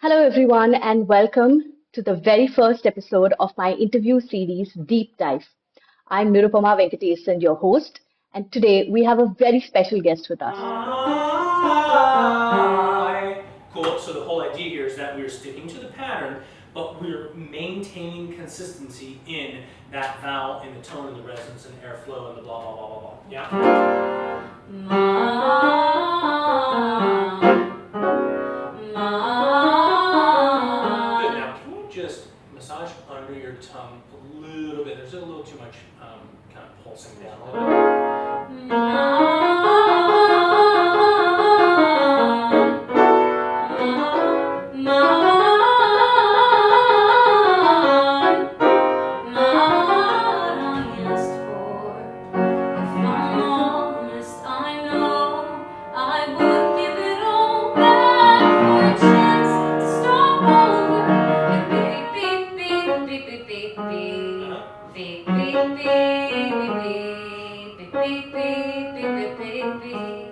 Hello, everyone, and welcome to the very first episode of my interview series, Deep Dive. I'm Nirupama Venkatesan, your host, and today we have a very special guest with us. Cool. So the whole idea here is that we're sticking to the pattern, but we're maintaining consistency in that vowel, in the tone, and the resonance, and airflow, and the blah blah blah blah blah. Yeah. Good. Now, can you just massage under your tongue a little bit? There's a little too much kind of pulsing down a little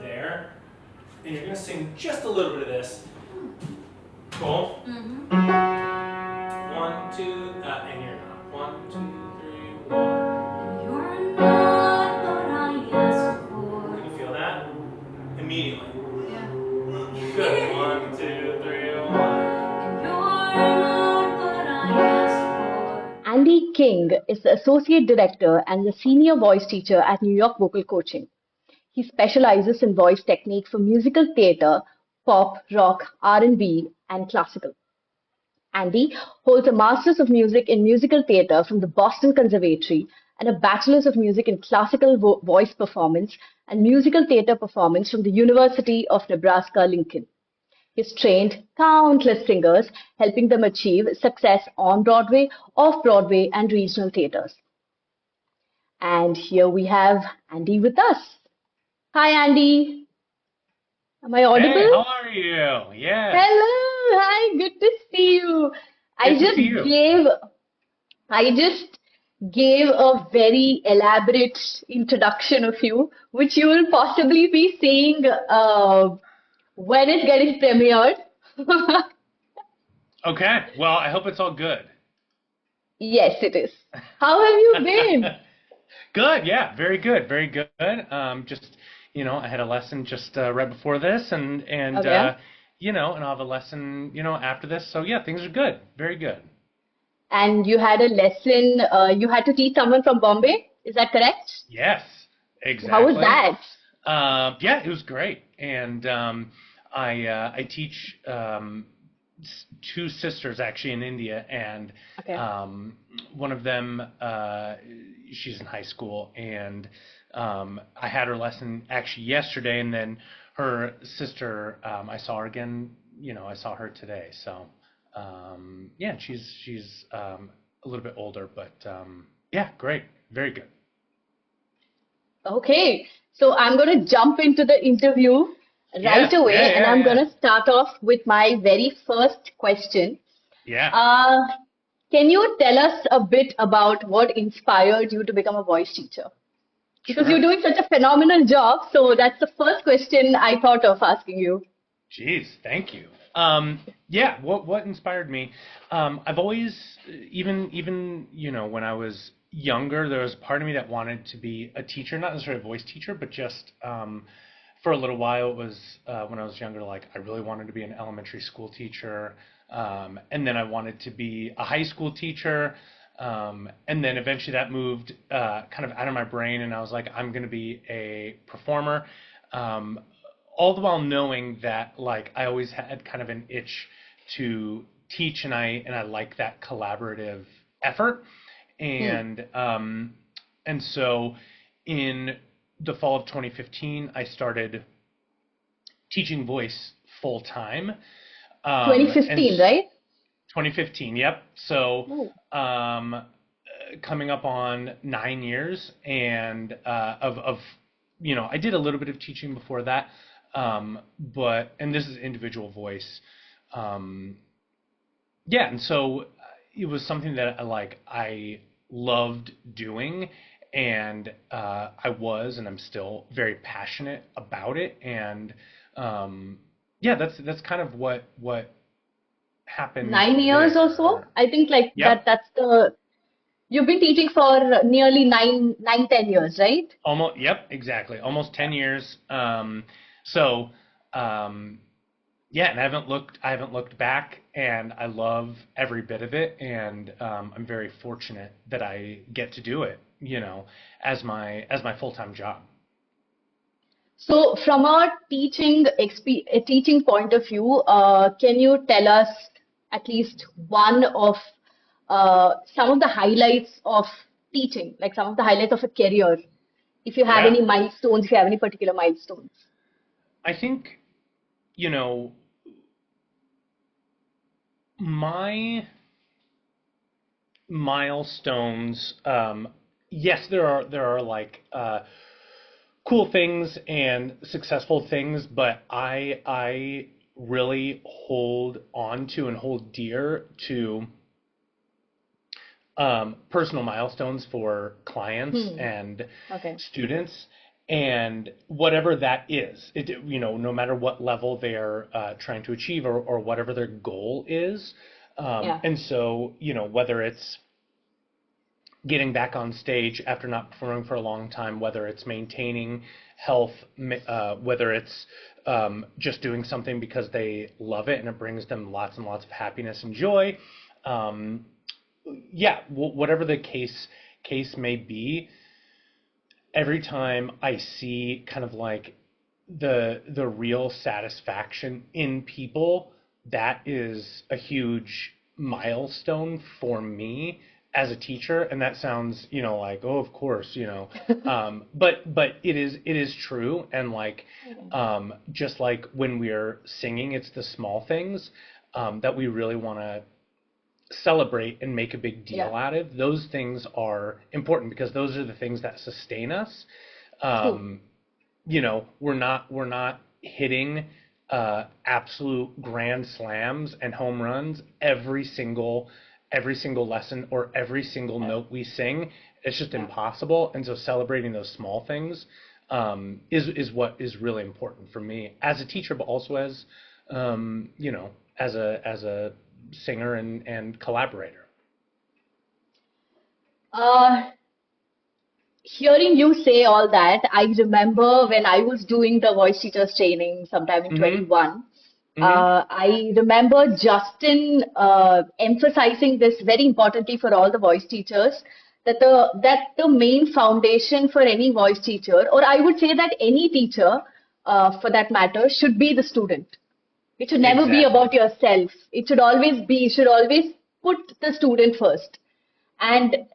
there. And you're going to sing just a little bit of this. Cool. One, two, and you're not. 1, 2, 3, 1. You're not what I asked for. Can you feel that? Immediately. Yeah. Good. 1, 2, 3, 1. You're not what I asked for. Andy King is the Associate Director and the Senior Voice Teacher at New York Vocal Coaching. He specializes in voice technique for musical theater, pop, rock, R&B, and classical. Andy holds a Master's of Music in Musical Theatre from the Boston Conservatory and a Bachelor's of Music in Classical Voice Performance and Musical Theatre Performance from the University of Nebraska-Lincoln. He's trained countless singers, helping them achieve success on Broadway, off-Broadway, and regional theatres. And here we have Andy with us. Hi, Andy. Am I Hey, audible? how are you? Yes. Hello. Hi. Good to see you. I Good to just see you. gave I just gave a very elaborate introduction of you, which you will possibly be seeing when it's getting premiered. Okay. Well, I hope it's all good. Yes, it is. How have you been? Good. Yeah. Very good. Very good. Just I had a lesson just right before this, Okay. and I'll have a lesson after this. So yeah, things are good. Very good. And you had a lesson, you had to teach someone from Bombay. Is that correct? Yes. How was Exactly. that? Yeah, it was great, and I teach two sisters actually in India, and Okay. one of them she's in high school, and I had her lesson actually yesterday, and then her sister I saw her again. I saw her today, so yeah, she's a little bit older, but yeah, great, very good. Okay. So I'm going to jump into the interview right Yeah, yeah, away, and yeah, I'm going yeah, to start off with my very first question. yeah. Uh, can you tell us a bit about what inspired you to become a voice teacher? Because you're Sure. doing such a phenomenal job, so that's the first question I thought of asking you. Jeez, thank you. Yeah, what inspired me? I've always, even when I was younger, there was part of me that wanted to be a teacher, not necessarily a voice teacher, but just for a little while. It was when I was younger, like I really wanted to be an elementary school teacher, and then I wanted to be a high school teacher. And then eventually that moved kind of out of my brain, and I was like, I'm going to be a performer. Um, all the while knowing that like I always had kind of an itch to teach, and I like that collaborative effort, Hmm. and so in the fall of 2015 I started teaching voice full time, and 2015, right? 2015, yep. So Oh, coming up on 9 years, and of I did a little bit of teaching before that, but and this is individual voice, um, yeah, and so it was something that I loved doing, and I was and I'm still very passionate about it, and yeah, that's kind of what happened 9 years or so. there. I think like Yep. that's the you've been teaching for nearly 10 years, right? Almost. Yep. Exactly. Almost 10 years. So, um, yeah, and I haven't looked back, and I love every bit of it, and I'm very fortunate that I get to do it, as my full-time job. So, from a a teaching point of view, can you tell us at least one of some of the highlights of teaching, like some of the highlights of a career? If you have Yeah, any milestones, if you have any particular milestones. I think, you know, my milestones, yes, there are like cool things and successful things, but I really hold on to and hold dear to personal milestones for clients Hmm. and Okay. students, and whatever that is, no matter what level they're trying to achieve, or whatever their goal is. Yeah. And so, whether it's getting back on stage after not performing for a long time, whether it's maintaining health, whether it's just doing something because they love it and it brings them lots and lots of happiness and joy. Um, yeah, whatever the case may be, every time I see kind of like the real satisfaction in people, that is a huge milestone for me as a teacher. And that sounds, like, oh, of course, but it is true. And like, just like when we're singing, it's the small things that we really want to celebrate and make a big Yeah. deal out of. Those things are important because those are the things that sustain us. True. Um, we're not hitting absolute grand slams and home runs every single lesson or every single Yeah. note we sing. It's just Yeah. impossible. And so celebrating those small things is what is really important for me as a teacher, but also as as a singer and collaborator. Uh, Hearing you say all that, I remember when I was doing the voice teachers training sometime in Mm-hmm. 21. Mm-hmm. I remember Justin emphasizing this very importantly for all the voice teachers that the main foundation for any voice teacher, or I would say that any teacher for that matter, should be the student. It should never be Exactly. about yourself. You should always put the student first. And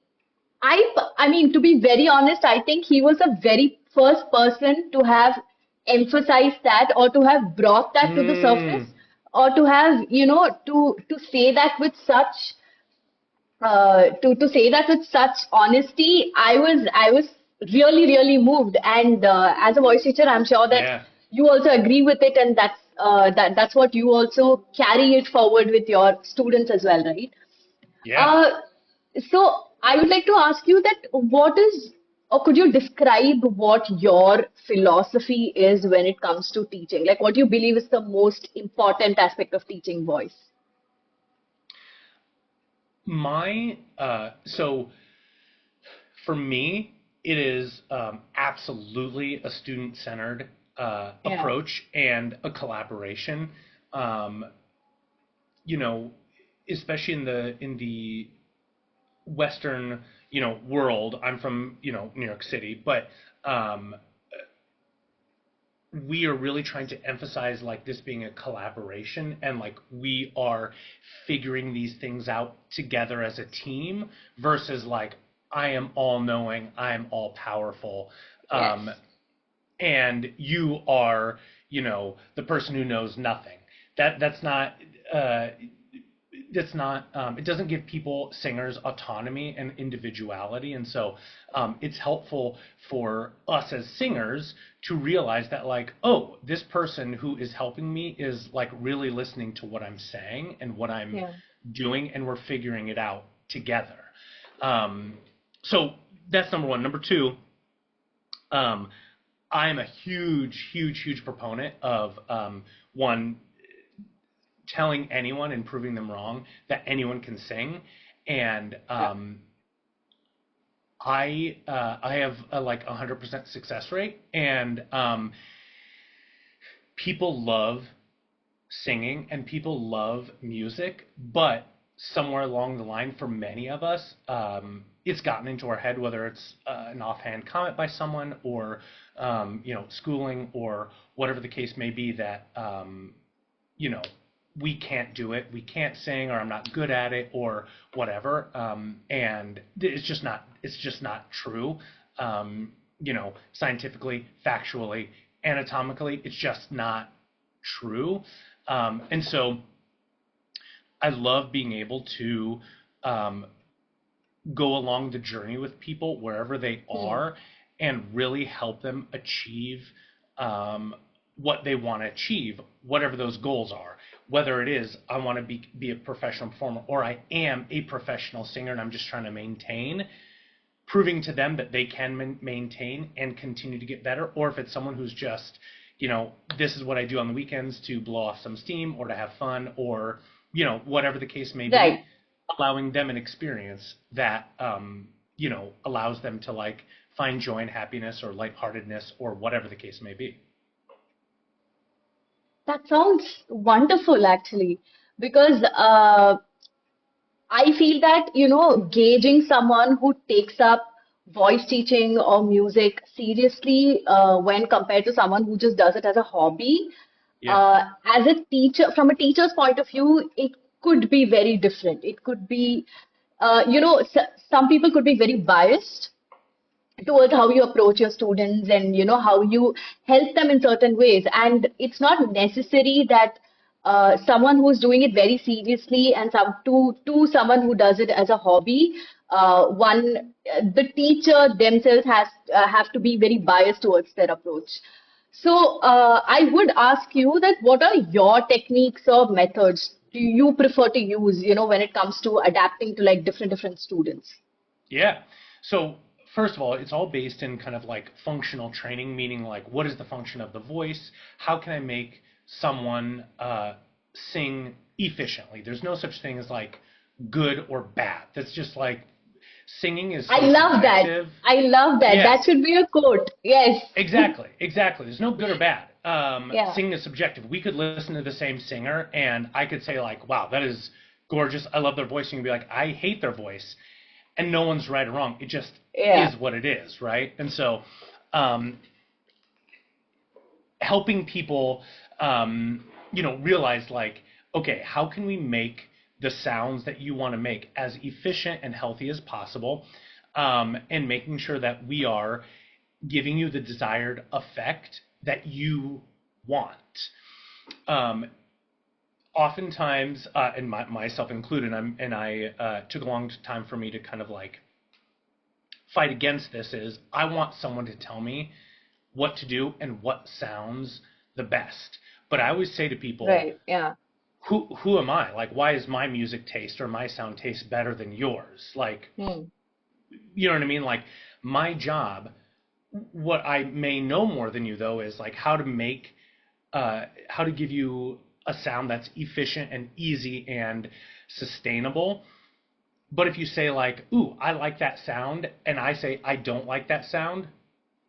I mean, to be very honest, I think he was the very first person to have emphasized that, or to have brought that to the Mm. surface, or to have, to say that with such to say that with such honesty. I was really really moved, and as a voice teacher, I'm sure that Yeah. you also agree with it, and that's what you also carry it forward with your students as well, right? Yeah. Uh, so I would like to ask you that what is, or could you describe what your philosophy is when it comes to teaching? Like what you believe is the most important aspect of teaching voice? So for me, it is absolutely a student-centered Yeah. approach and a collaboration. Um, you know, Especially in the Western, world. I'm from, New York City, but um, we are really trying to emphasize like this being a collaboration, and like we are figuring these things out together as a team versus like I am all knowing, I am all powerful, Yes. um, and you are, the person who knows nothing. That's not uh, it doesn't give people, singers, autonomy and individuality. And so it's helpful for us as singers to realize that like, oh, this person who is helping me is like really listening to what I'm saying and what I'm Yeah. doing, and we're figuring it out together. um, so that's number one. Number two, um, I'm a huge, huge, huge proponent of one, telling anyone and proving them wrong that anyone can sing. And Yeah. I have a like 100% success rate, and people love singing and people love music, but somewhere along the line, for many of us, it's gotten into our head, whether it's an offhand comment by someone or schooling or whatever the case may be, that you know we can't do it, we can't sing, or I'm not good at it, or whatever, and it's just not true. Scientifically, factually, anatomically, it's just not true. And so I love being able to um, go along the journey with people wherever they Hmm. are and really help them achieve um, what they want to achieve, whatever those goals are. Whether it is, I want to be a professional performer, or I am a professional singer and I'm just trying to maintain, proving to them that they can maintain and continue to get better, or if it's someone who's just, this is what I do on the weekends to blow off some steam or to have fun, or, whatever the case may be, Right. allowing them an experience that, allows them to like find joy and happiness or lightheartedness or whatever the case may be. That sounds wonderful, actually, because I feel that, gauging someone who takes up voice teaching or music seriously when compared to someone who just does it as a hobby, Yeah. as a teacher, from a teacher's point of view, it could be very different. It could be, some people could be very biased towards how you approach your students and how you help them in certain ways, and it's not necessary that someone who's doing it very seriously and to someone who does it as a hobby, one the teacher themselves has have to be very biased towards their approach. So I would ask you that what are your techniques or methods do you prefer to use, when it comes to adapting to like different students? Yeah. So first of all, it's all based in kind of like functional training, meaning like what is the function of the voice? How can I make someone sing efficiently? There's no such thing as like good or bad. That's just like singing is I so love that. subjective. I love that. Yeah, That should be a quote. Yes. exactly, exactly. There's no good or bad. Yeah. Singing is subjective. We could listen to the same singer, and I could say like, "Wow, that is gorgeous. I love their voice." And you'd be like, "I hate their voice," and no one's right or wrong. It just Yeah. is what it is, right? And so, um, helping people, realize like, okay, how can we make the sounds that you want to make as efficient and healthy as possible, and making sure that we are giving you the desired effect that you want. Um, Oftentimes, and myself included, took a long time for me to kind of like fight against this. Is I want someone to tell me what to do and what sounds the best. But I always say to people, Right. Yeah. who am I? Like, why is my music taste or my sound taste better than yours? Like, Hmm. you know what I mean? Like, my job, what I may know more than you though is like how to give you a sound that's efficient and easy and sustainable. But if you say like, "Ooh, I like that sound," and I say I don't like that sound,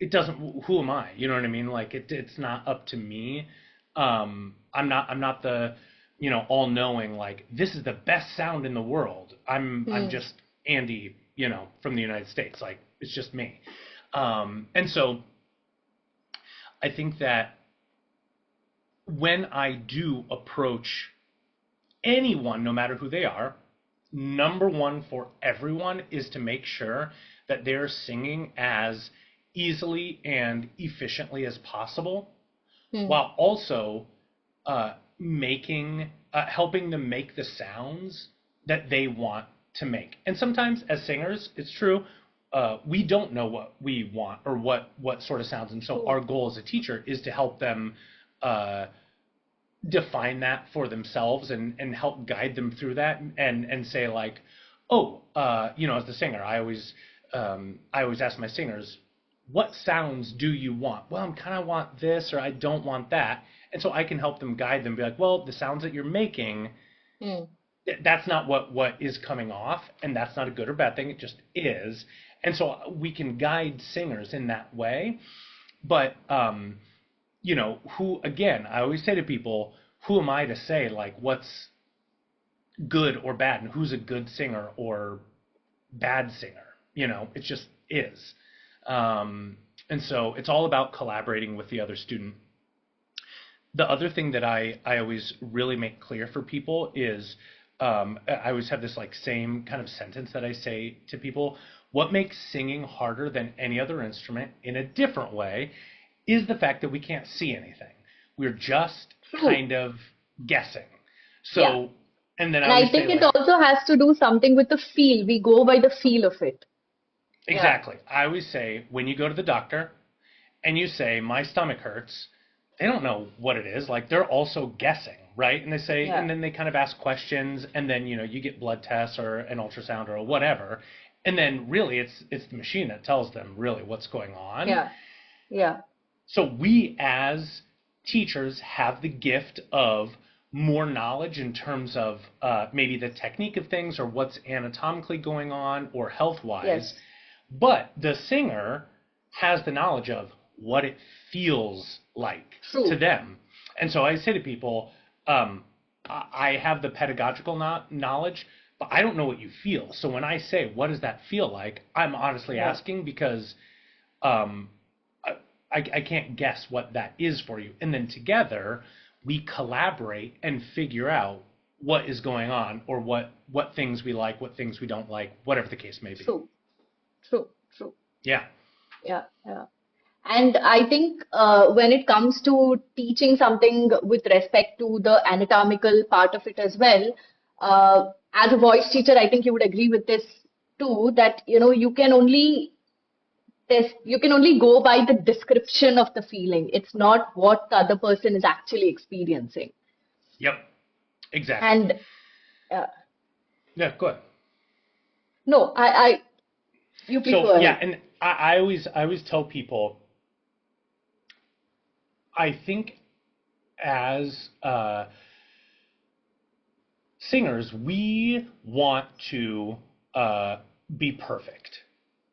it doesn't. Who am I? You know what I mean? Like it's not up to me. I'm not the all knowing. Like this is the best sound in the world. I'm Hmm. just Andy, from the United States. Like it's just me. And so I think that when I do approach anyone, no matter who they are, number one for everyone is to make sure that they're singing as easily and efficiently as possible, Hmm. while also helping them make the sounds that they want to make. And sometimes, as singers, it's true, we don't know what we want or what sort of sounds, and so True. our goal as a teacher is to help them uh, define that for themselves and help guide them through that and say like, oh, as the singer, I always ask my singers, what sounds do you want? Well, I'm kind of want this or I don't want that. And so I can help them guide them, be like, well, the sounds that you're making, Mm. that's not what is coming off, and that's not a good or bad thing. It just is. And so we can guide singers in that way. But who again, I always say to people, who am I to say like what's good or bad and who's a good singer or bad singer? It just is. And so it's all about collaborating with the other student. The other thing that I always really make clear for people is I always have this like same kind of sentence that I say to people. What makes singing harder than any other instrument in a different way is the fact that we can't see anything. We're just True. kind of guessing. Yeah. So, and then I And I always say think it like, also has to do something with the feel. We go by the feel of it. Yeah. exactly. I always say when you go to the doctor and you say my stomach hurts, they don't know what it is. Like they're also guessing, right? And they say, and Yeah. then they kind of ask questions, and then you get blood tests or an ultrasound or whatever, and then really it's the machine that tells them really what's going on. Yeah. Yeah. So we as teachers have the gift of more knowledge in terms of maybe the technique of things or what's anatomically going on or health wise, Yes. but the singer has the knowledge of what it feels like to True. them. And so I say to people, I have the pedagogical knowledge, but I don't know what you feel. So when I say, what does that feel like? I'm honestly Yeah. asking because um, I can't guess what that is for you. And then together we collaborate and figure out what is going on or what things we like, what things we don't like, whatever the case may be. True. True. True. Yeah. Yeah. Yeah. And I think when it comes to teaching something with respect to the anatomical part of it as well, as a voice teacher, I think you would agree with this too, that you can only go by the description of the feeling. It's not what the other person is actually experiencing. Yep. Exactly. And uh, Yeah, go ahead. no, you please So go yeah, ahead. and I always tell people, I think as singers, we want to uh, be perfect,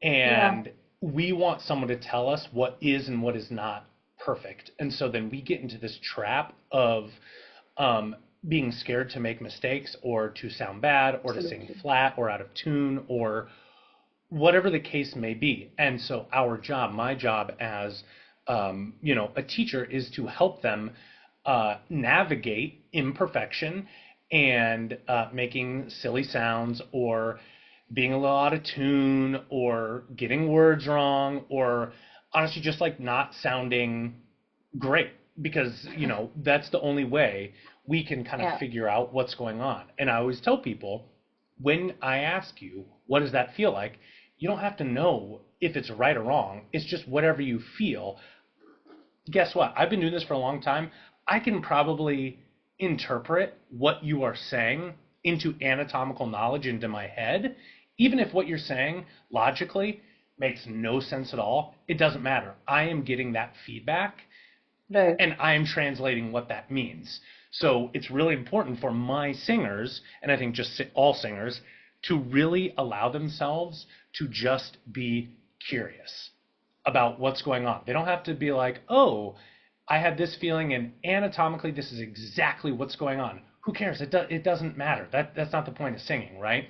Yeah, and we want someone to tell us what is and what is not perfect, and so then we get into this trap of um, being scared to make mistakes or to sound bad or to sing absolutely. flat or out of tune or whatever the case may be. And so our job, my job as a teacher, is to help them navigate imperfection and making silly sounds or being a little out of tune or getting words wrong or honestly just like not sounding great because that's the only way we can kind of Yeah, figure out what's going on. And I always tell people, when I ask you what does that feel like, you don't have to know if it's right or wrong. It's just whatever you feel. Guess what? I've been doing this for a long time. I can probably interpret what you are saying into anatomical knowledge into my head. Even if what you're saying logically makes no sense at all, it doesn't matter. I am getting that feedback right. and I am translating what that means. So it's really important for my singers, and I think just all singers, to really allow themselves to just be curious about what's going on. They don't have to be like, oh, I had this feeling, and anatomically, this is exactly what's going on. Who cares? It doesn't matter. That's not the point of singing, right?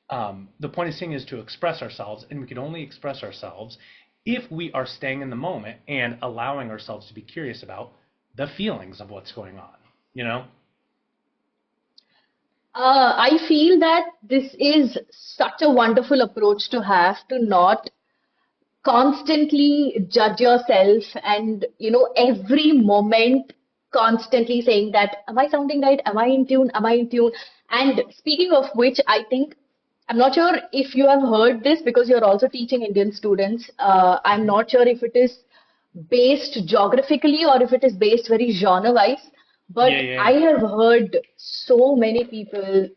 The point of singing is to express ourselves, and we can only express ourselves if we are staying in the moment and allowing ourselves to be curious about the feelings of what's going on. You know? I feel that this is such a wonderful approach to have, to not constantly judge yourself and every moment constantly saying that, am I sounding right, am I in tune, am I in tune? And speaking of which, I think, I'm not sure if you have heard this because you're also teaching Indian students. I'm Mm-hmm. not sure if it is based geographically or if it is based very genre wise, Yeah, but yeah, I yeah. have heard so many people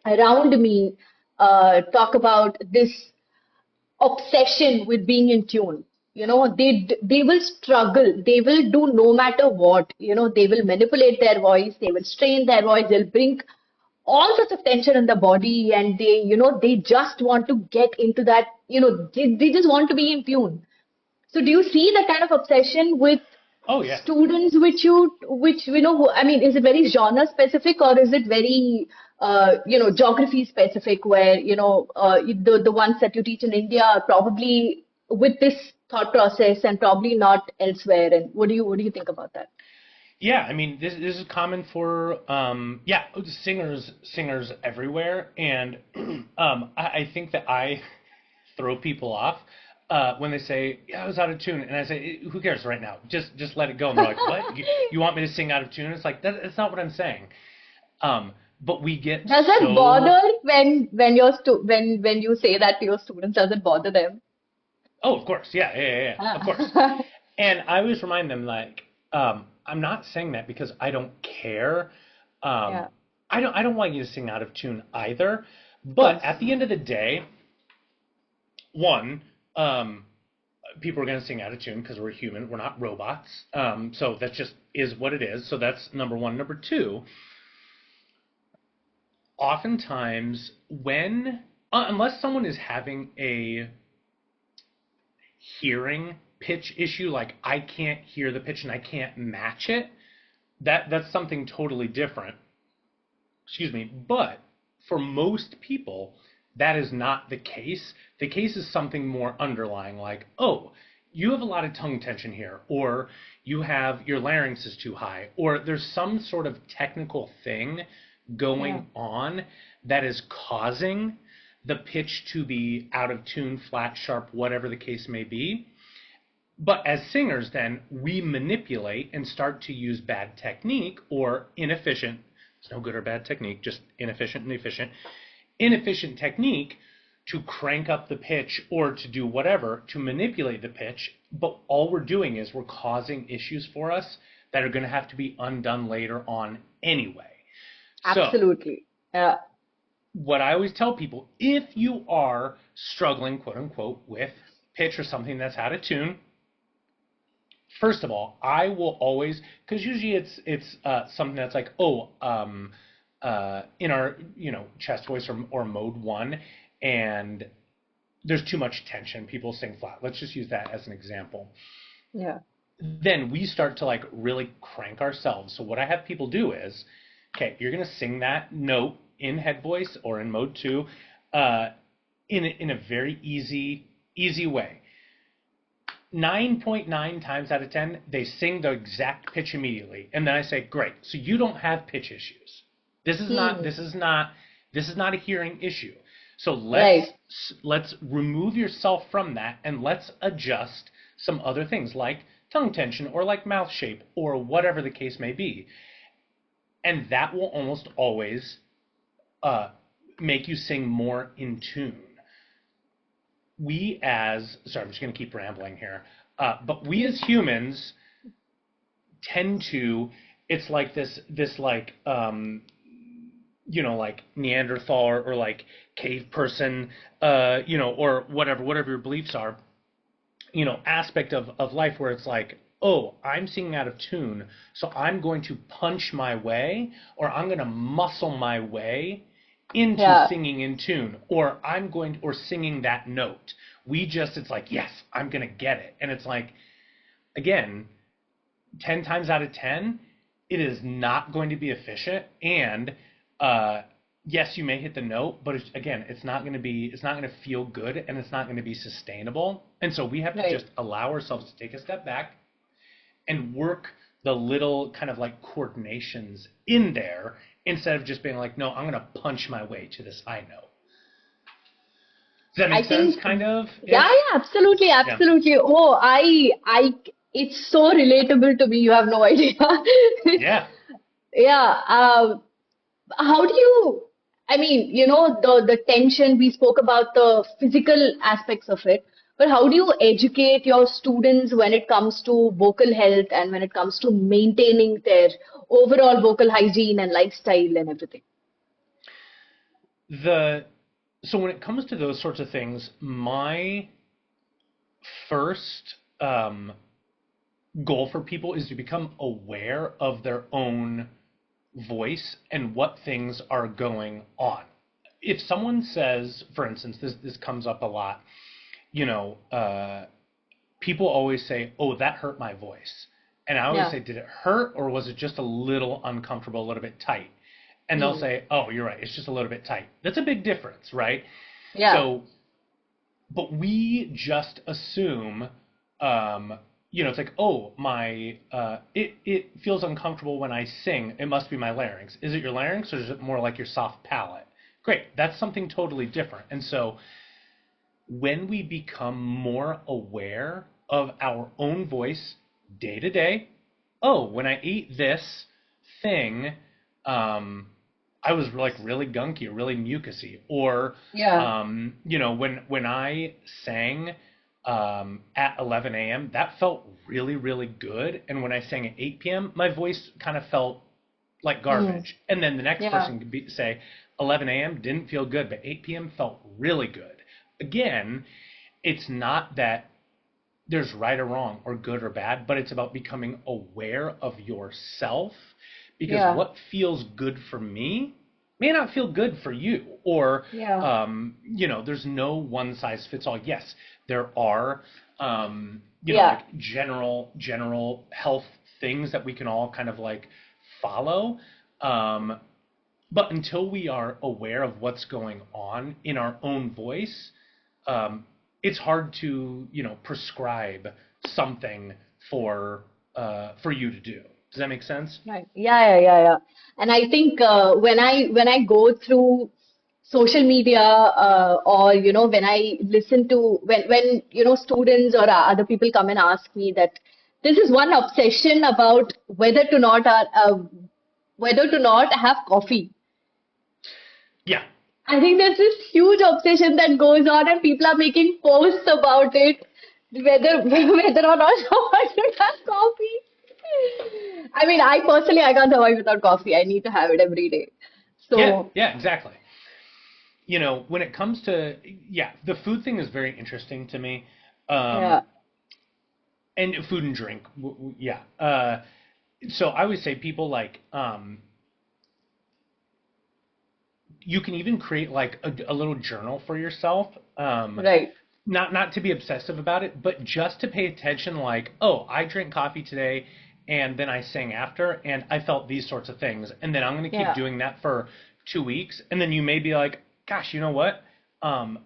around me talk about this obsession with being in tune. they will struggle. They will do no matter what. They will manipulate their voice. They will strain their voice. They'll bring all sorts of tension in the body, and they just want to get into that. They just want to be in tune. So do you see that kind of obsession with Oh yeah. students which I mean, is it very genre specific, or is it very geography specific, where the ones that you teach in India are probably with this thought process and probably not elsewhere? And what do you think about that? Yeah, I mean, this is common for yeah, singers everywhere, and I think that I throw people off when they say, "Yeah, I was out of tune," and I say, "Who cares right now? Just let it go." And they're like, "What? You want me to sing out of tune?" It's like that's not what I'm saying. But we get Does that so. bother when you say that to your students? Does it bother them? Oh, of course, yeah, of course. Ah. And I always remind them like, I'm not saying that because I don't care. Um, Yeah, I don't want you to sing out of tune either. of But course. at the end of the day, one, people are going to sing out of tune because we're human. We're not robots. So that just is what it is. So that's number one. Number two, oftentimes when, unless someone is having a hearing pitch issue, like I can't hear the pitch and I can't match it, that's something totally different. Excuse me. But for most people, that is not the case. The case is something more underlying, like, oh, you have a lot of tongue tension here, or you have your larynx is too high, or there's some sort of technical thing Yeah. going on that is causing the pitch to be out of tune, flat, sharp, whatever the case may be. But as singers, then we manipulate and start to use bad technique or inefficient. It's no good or bad technique, just inefficient and efficient. Inefficient technique to crank up the pitch or to do whatever to manipulate the pitch. But all we're doing is we're causing issues for us that are going to have to be undone later on anyway. So, Absolutely. Yeah. what I always tell people, if you are struggling, quote unquote, with pitch or something that's out of tune, first of all, I will always, because usually it's something that's like, oh, in our chest voice or mode one, and there's too much tension. People sing flat. Let's just use that as an example. Yeah. Then we start to like really crank ourselves. So what I have people do is, okay, you're gonna sing that note in head voice or in mode two, uh, in a very easy way. 9.9 times out of 10, they sing the exact pitch immediately. And then I say, great, so you don't have pitch issues. This is not, Hmm. this is not, this is not a hearing issue. So let's, Right. let's remove yourself from that and let's adjust some other things like tongue tension or like mouth shape or whatever the case may be. And that will almost always uh, make you sing more in tune. Sorry, I'm just going to keep rambling here, but we as humans tend to, it's like this like, like Neanderthal or like cave person, or whatever your beliefs are, aspect of life where it's like, oh, I'm singing out of tune, so I'm going to punch my way, or I'm going to muscle my way into Yeah. singing in tune, or singing that note. It's like, yes, I'm going to get it. And it's like, again, 10 times out of 10, it is not going to be efficient. And uh, yes, you may hit the note, but again, it's not going to feel good and it's not going to be sustainable. And so we have to Right. just allow ourselves to take a step back and work the little kind of like coordinations in there instead of just being like, no, I'm going to punch my way to this high note. Does that I make sense, think, kind of yeah, ish? yeah, absolutely, Yeah. absolutely. Oh, it's so relatable to me. You have no idea. Yeah. Yeah. How do you, I mean, the tension, we spoke about the physical aspects of it, but how do you educate your students when it comes to vocal health and when it comes to maintaining their overall vocal hygiene and lifestyle and everything? The so when it comes to those sorts of things, my first um, goal for people is to become aware of their own voice and what things are going on. If someone says, for instance, this comes up a lot, you know, people always say, "Oh, that hurt my voice," and I always Yeah. say, "Did it hurt, or was it just a little uncomfortable, a little bit tight?" And they'll Hmm. say, "Oh, you're right. It's just a little bit tight." That's a big difference, right? Yeah. So, but we just assume, um, it's like, oh, it feels uncomfortable when I sing. It must be my larynx. Is it your larynx, or is it more like your soft palate? Great, that's something totally different. And so, when we become more aware of our own voice day to day, oh, when I ate this thing, um, I was like really gunky or really mucusy. Or, Yeah. when I sang at 11 a.m., that felt really, really good. And when I sang at 8 p.m., my voice kind of felt like Hmm. garbage. And then the next Yeah. person could say 11 a.m. didn't feel good, but 8 p.m. felt really good. Again, it's not that there's right or wrong or good or bad, but it's about becoming aware of yourself, because Yeah. what feels good for me may not feel good for you. Or, Yeah. there's no one size fits all. Yes, there are, Yeah. like general health things that we can all kind of like follow. Um, but until we are aware of what's going on in our own voice, um, it's hard to prescribe something for you to do. Does that make sense? Right. Yeah, yeah, yeah, yeah. And I think when I go through social media, or when I listen to when students or other people come and ask me that this is one obsession about whether to not have coffee. Yeah. I think there's this huge obsession that goes on, and people are making posts about it, whether whether or not someone should have coffee. I mean, I personally I can't survive without coffee. I need to have it every day. Yeah. So Yeah. Exactly. When it comes to, yeah, the food thing is very interesting to me. Um, yeah, and food and drink, yeah. So I would say people like, you can even create like a little journal for yourself. right. Not to be obsessive about it, but just to pay attention, like, oh, I drank coffee today, and then I sang after, and I felt these sorts of things, and then I'm going to keep Yeah, doing that for 2 weeks, and then you may be like, gosh, you know what? Um,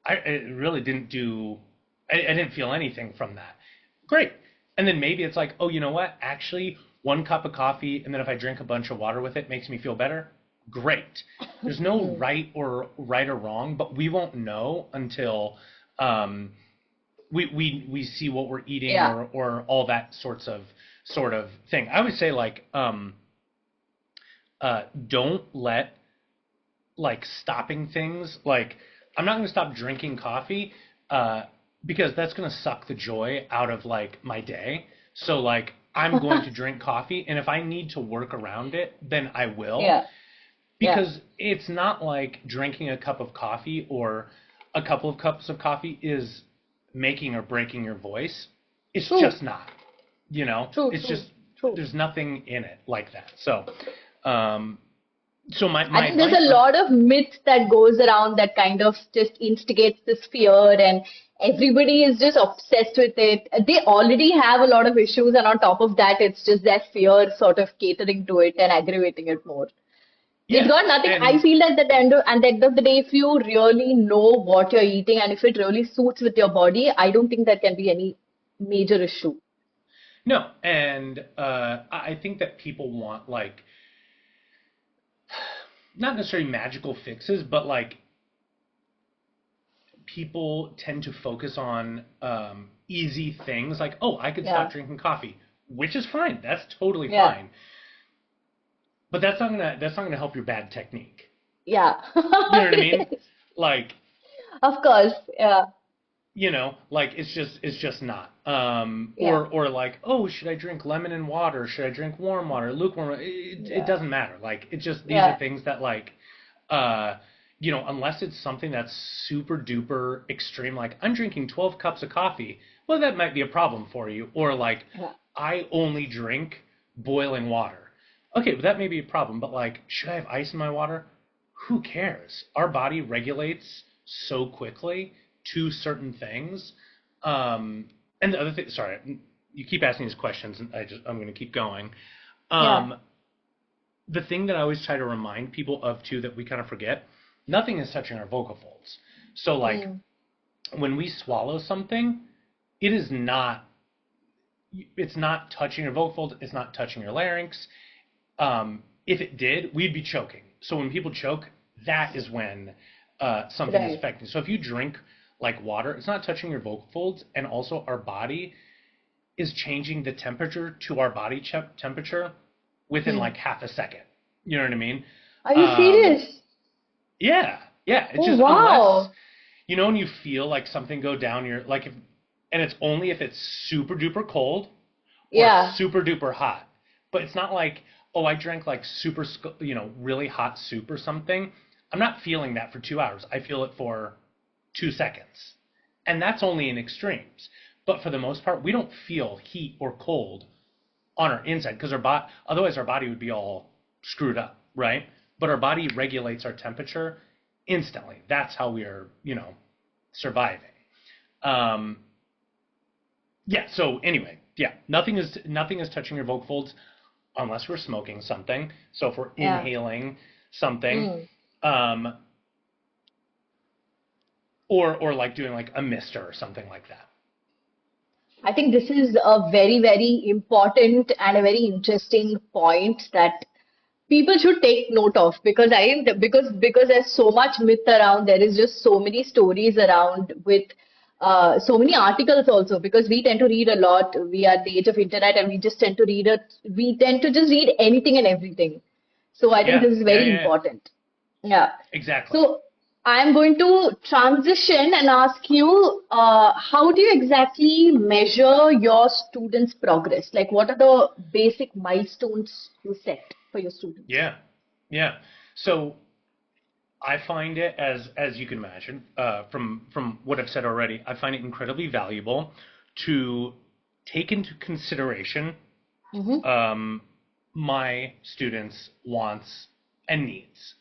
I really didn't do, I didn't feel anything from that. Great. And then maybe it's like, oh, you know what? Actually, 1 cup of coffee, and then if I drink a bunch of water with it, makes me feel better. Great. There's no mm, right or wrong, but we won't know until um, we see what we're eating, yeah. or all that sort of thing. I would say like, don't let like stopping things, like, I'm not going to stop drinking coffee, uh, because that's going to suck the joy out of like my day. So like, I'm going to drink coffee, and if I need to work around it, then I will. Yeah, yeah. Because it's not like drinking a cup of coffee or a couple of cups of coffee is making or breaking your voice. It's True, just not. true, It's true, just, true. there's nothing in it like that. Um, so I my think there's advice a for, lot of myth that goes around that kind of just instigates this fear, and everybody is just obsessed with it. They already have a lot of issues, and on top of that, it's just that fear sort of catering to it and aggravating it more. It's yeah, got nothing. I and feel that at the end of the day, if you really know what you're eating and if it really suits with your body, I don't think that can be any major issue. no, and I think that people want like, not necessarily magical fixes, but like, people tend to focus on easy things, like, oh, I could stop Yeah, drinking coffee, which is fine. That's totally yeah, fine. But that's not gonna help your bad technique. yeah. You know what I mean? Like, Of course, yeah, like, it's just not. yeah, Or like, oh, should I drink lemon and water? Should I drink warm water, lukewarm water? It yeah, doesn't matter. Like, it's just, these are yeah, things that like, uh, unless it's something that's super duper extreme, like I'm drinking 12 cups of coffee. well, that might be a problem for you. Or like, Yeah. I only drink boiling water. Okay, but that may be a problem, but like, should I have ice in my water? Who cares? Our body regulates so quickly to certain things. And the other thing, sorry, you keep asking these questions, and I'm going to keep going. Yeah. Um, the thing that I always try to remind people of too that we kind of forget, nothing is touching our vocal folds. So like Mm. when we swallow something, it is not it's not touching your vocal folds, it's not touching your larynx. If it did, we'd be choking. So when people choke, that is when something is Right. affecting. So if you drink like water, it's not touching your vocal folds, and also our body is changing the temperature to our body temperature within Hmm. like half a second. You know what I mean? Are you Um, serious? yeah, yeah. It's Oh, just unless wow. when you feel like something go down your like if, and it's only if it's super duper cold or Yeah. super duper hot. But it's not like, oh, I drank like super, really hot soup or something. I'm not feeling that for 2 hours. I feel it for 2 seconds. And that's only in extremes. But for the most part, we don't feel heat or cold on our inside because otherwise our body would be all screwed up, right? But our body regulates our temperature instantly. That's how we are, surviving. Um, yeah. So anyway, yeah, nothing is touching your vocal folds unless we're smoking something. So if we're Yeah. inhaling something, Mm. um, or like doing like a mister or something like that. I think this is a very, very important and a very interesting point that people should take note of because because there's so much myth around. There is just so many stories around with so many articles also because we tend to read a lot. We are the age of internet and we just tend to we tend to just read anything and everything. So I think Yeah, this is yeah, very yeah, yeah. important. Yeah. Exactly. So I'm going to transition and ask you, how do you exactly measure your students' progress? Like, what are the basic milestones you set for your students? Yeah, yeah. So I find it as you can imagine from what I've said already, I find it incredibly valuable to take into consideration Mm-hmm. um, my students' wants and needs.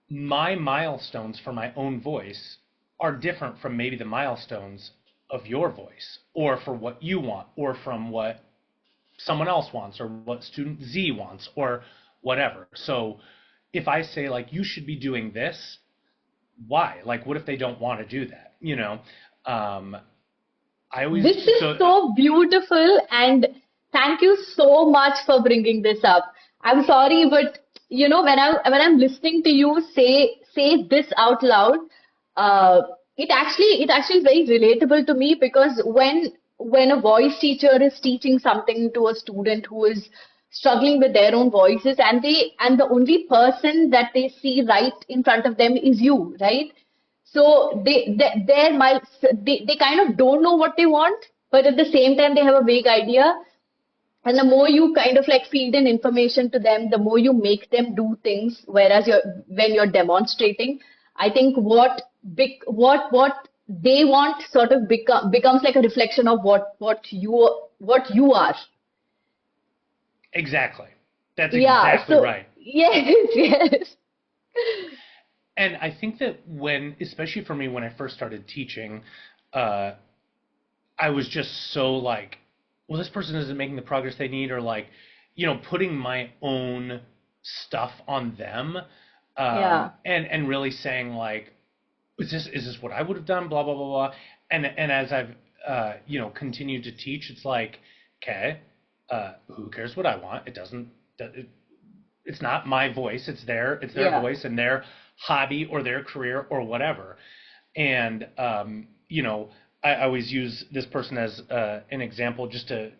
My milestones for my own voice are different from maybe the milestones of your voice, or for what you want, or from what someone else wants, or what student Z wants, or whatever. So if I say, like, you should be doing this, why? Like, what if they don't want to do that? Um, I always, This is so, so beautiful, and thank you so much for bringing this up. I'm sorry, but when I'm listening to you say this out loud, it actually is very relatable to me because when a voice teacher is teaching something to a student who is struggling with their own voices and the only person that they see right in front of them is you, right? So they kind of don't know what they want, but at the same time they have a vague idea. And the more you kind of like feed in information to them, the more you make them do things. Whereas when you're demonstrating, I think what they want sort of becomes like a reflection of what you are. exactly. That's Yeah. exactly So right. yes, yes. And I think that especially for me, when I first started teaching, uh, I was just so like, well, this person isn't making the progress they need, or like, putting my own stuff on them, Yeah. and really saying like, is this what I would have done? Blah blah blah blah. And as I've continued to teach, it's like, okay, who cares what I want? It doesn't. It's not my voice. It's their Yeah. voice and their hobby or their career or whatever. And I always use this person as an example just to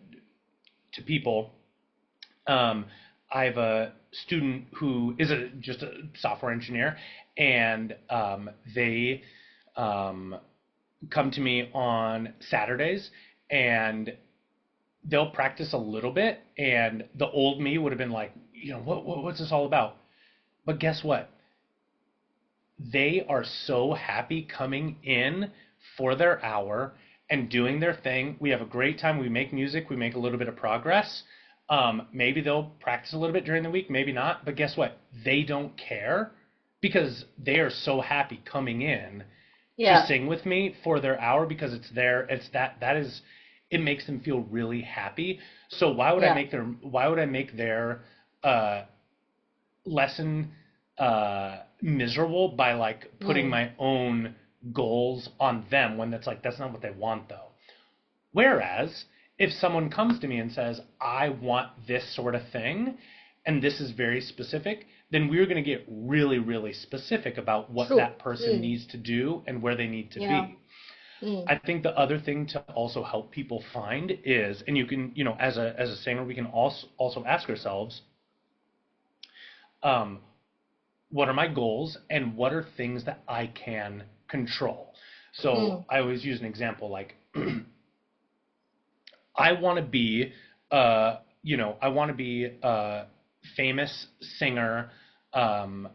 people. Um, I have a student who is just a software engineer, and they um, come to me on Saturdays, and they'll practice a little bit, and the old me would have been like, what's this all about? But guess what? They are so happy coming in for their hour and doing their thing. We have a great time. We make music. We make a little bit of progress. Maybe they'll practice a little bit during the week, maybe not. But guess what? They don't care because they are so happy coming in to Yeah. sing with me for their hour because it's their, it's that is, it makes them feel really happy. So Yeah. why would I make their uh, lesson miserable by like putting Mm. my own goals on them when that's like that's not what they want though. Whereas if someone comes to me and says, I want this sort of thing, and this is very specific, then we're going to get really, really specific about what True. that person Mm. needs to do and where they need to Yeah. be. Mm. I think the other thing to also help people find is, and you can, as a singer, we can also ask ourselves, um, what are my goals and what are things that I can control? So Mm. I always use an example like I want to be, I want to be a famous singer, um,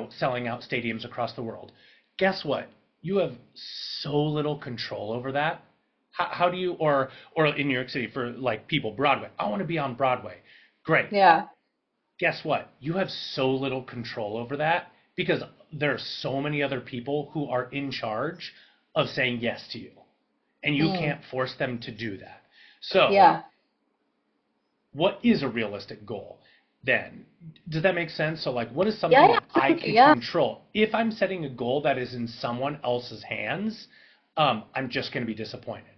selling out stadiums across the world. Guess what? You have so little control over that. How do you, or in New York City for like people, Broadway. I want to be on Broadway. Great. Yeah. Guess what? You have so little control over that because there are so many other people who are in charge of saying yes to you, and you Mm. can't force them to do that. So Yeah. what is a realistic goal then? Does that make sense? So like what is Yeah. something Yeah. that I Absolutely. can Yeah. control? If I'm setting a goal that is in someone else's hands, I'm just going to be disappointed.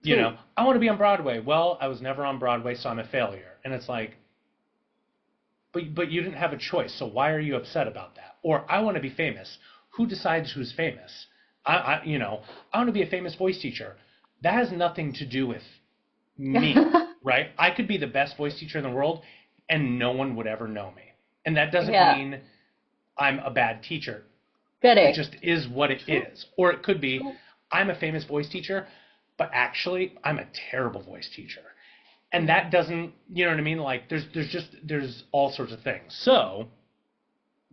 True. I want to be on Broadway. Well, I was never on Broadway, so I'm a failure. And it's like, but you didn't have a choice, so why are you upset about that? Or I want to be famous. Who decides who's famous? I want to be a famous voice teacher. That has nothing to do with me, right? I could be the best voice teacher in the world and no one would ever know me. And that doesn't Yeah. mean I'm a bad teacher. It Correct. just is what it True. is. Or it could be True. I'm a famous voice teacher, but actually I'm a terrible voice teacher. And Mm. that doesn't, you know what I mean? Like there's all sorts of things. So,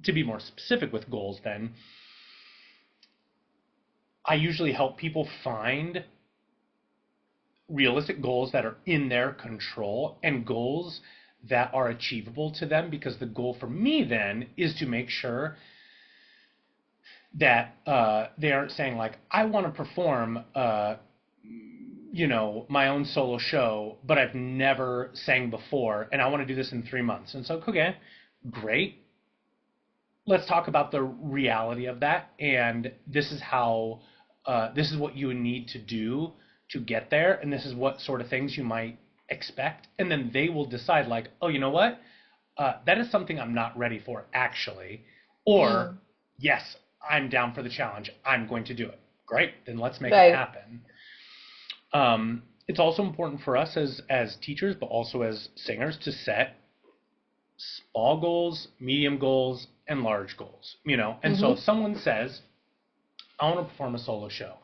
to be more specific with goals then, I usually help people find realistic goals that are in their control and goals that are achievable to them because the goal for me then is to make sure that they aren't saying like I want to perform my own solo show but I've never sang before and I want to do this in 3 months. And so okay, great, let's talk about the reality of that. And this is what you need to do to get there. And this is what sort of things you might expect. And then they will decide, like, oh, you know what? That is something I'm not ready for, actually. Or, Mm. yes, I'm down for the challenge. I'm going to do it. Great. Then let's make it Right. happen. It's also important for us as teachers, but also as singers, to set small goals, medium goals, and large goals. And so if Mm-hmm. someone says, "I want to perform a solo show,"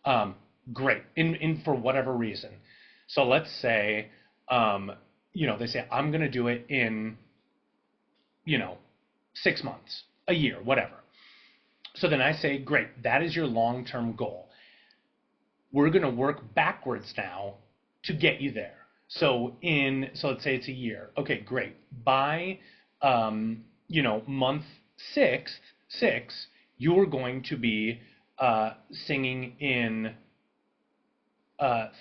um, great, in for whatever reason. So let's say, they say, "I'm going to do it in, you know, 6 months, a year, whatever." So then I say, "Great, that is your long-term goal. We're going to work backwards now to get you there." So let's say it's a year. Okay, great. By month six, you're going to be singing in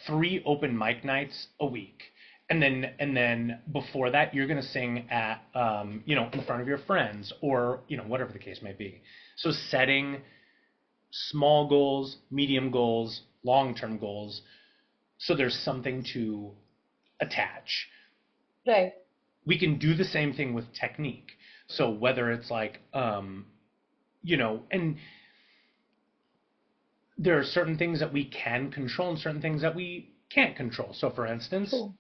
3 open mic nights a week. And then before that, you're going to sing at in front of your friends or whatever the case may be. So setting small goals, medium goals, long-term goals, so there's something to attach. Right. We can do the same thing with technique. So whether it's like, and there are certain things that we can control and certain things that we can't control. So for instance, True.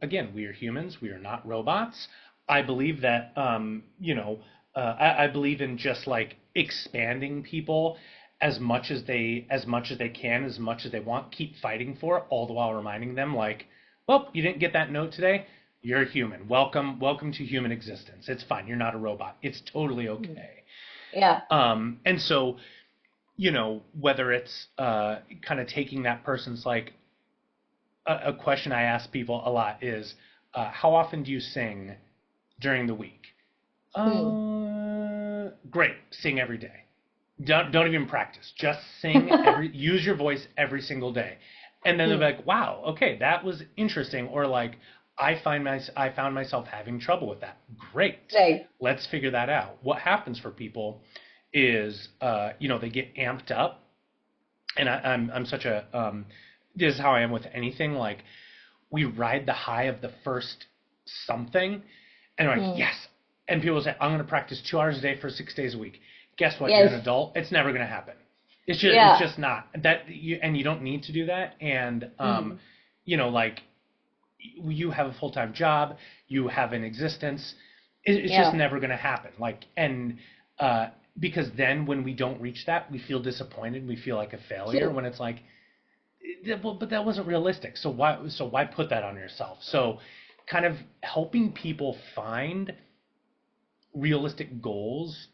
again, we are humans, we are not robots. I believe that, I believe in just like expanding people as much as they can, as much as they want, keep fighting for it, all the while reminding them like, well, you didn't get that note today. You're a human. Welcome to human existence. It's fine. You're not a robot. It's totally Mm. okay. Yeah. And so, whether it's kind of taking that person's like a question I ask people a lot is, how often do you sing during the week? Hmm. Great, sing every day. Don't even practice. Just sing use your voice every single day. And then they'll be Hmm. like, wow, okay, that was interesting. Or like, I found myself having trouble with that. Great. Right. Let's figure that out. What happens for people is, they get amped up, and I'm such a this is how I am with anything. Like, we ride the high of the first something, and we're like, Hmm. yes. And people say, I'm going to practice 2 hours a day for 6 days a week. Guess what? You're Yes. an adult. It's never going to happen. It's Yeah. just not that you don't need to do that. And Hmm. like, you have a full time job, you have an existence. It's just Yeah. never going to happen. Like, and because then when we don't reach that, we feel disappointed. We feel like a failure. True. When it's like, well, but that wasn't realistic. So why put that on yourself? So kind of helping people find realistic goals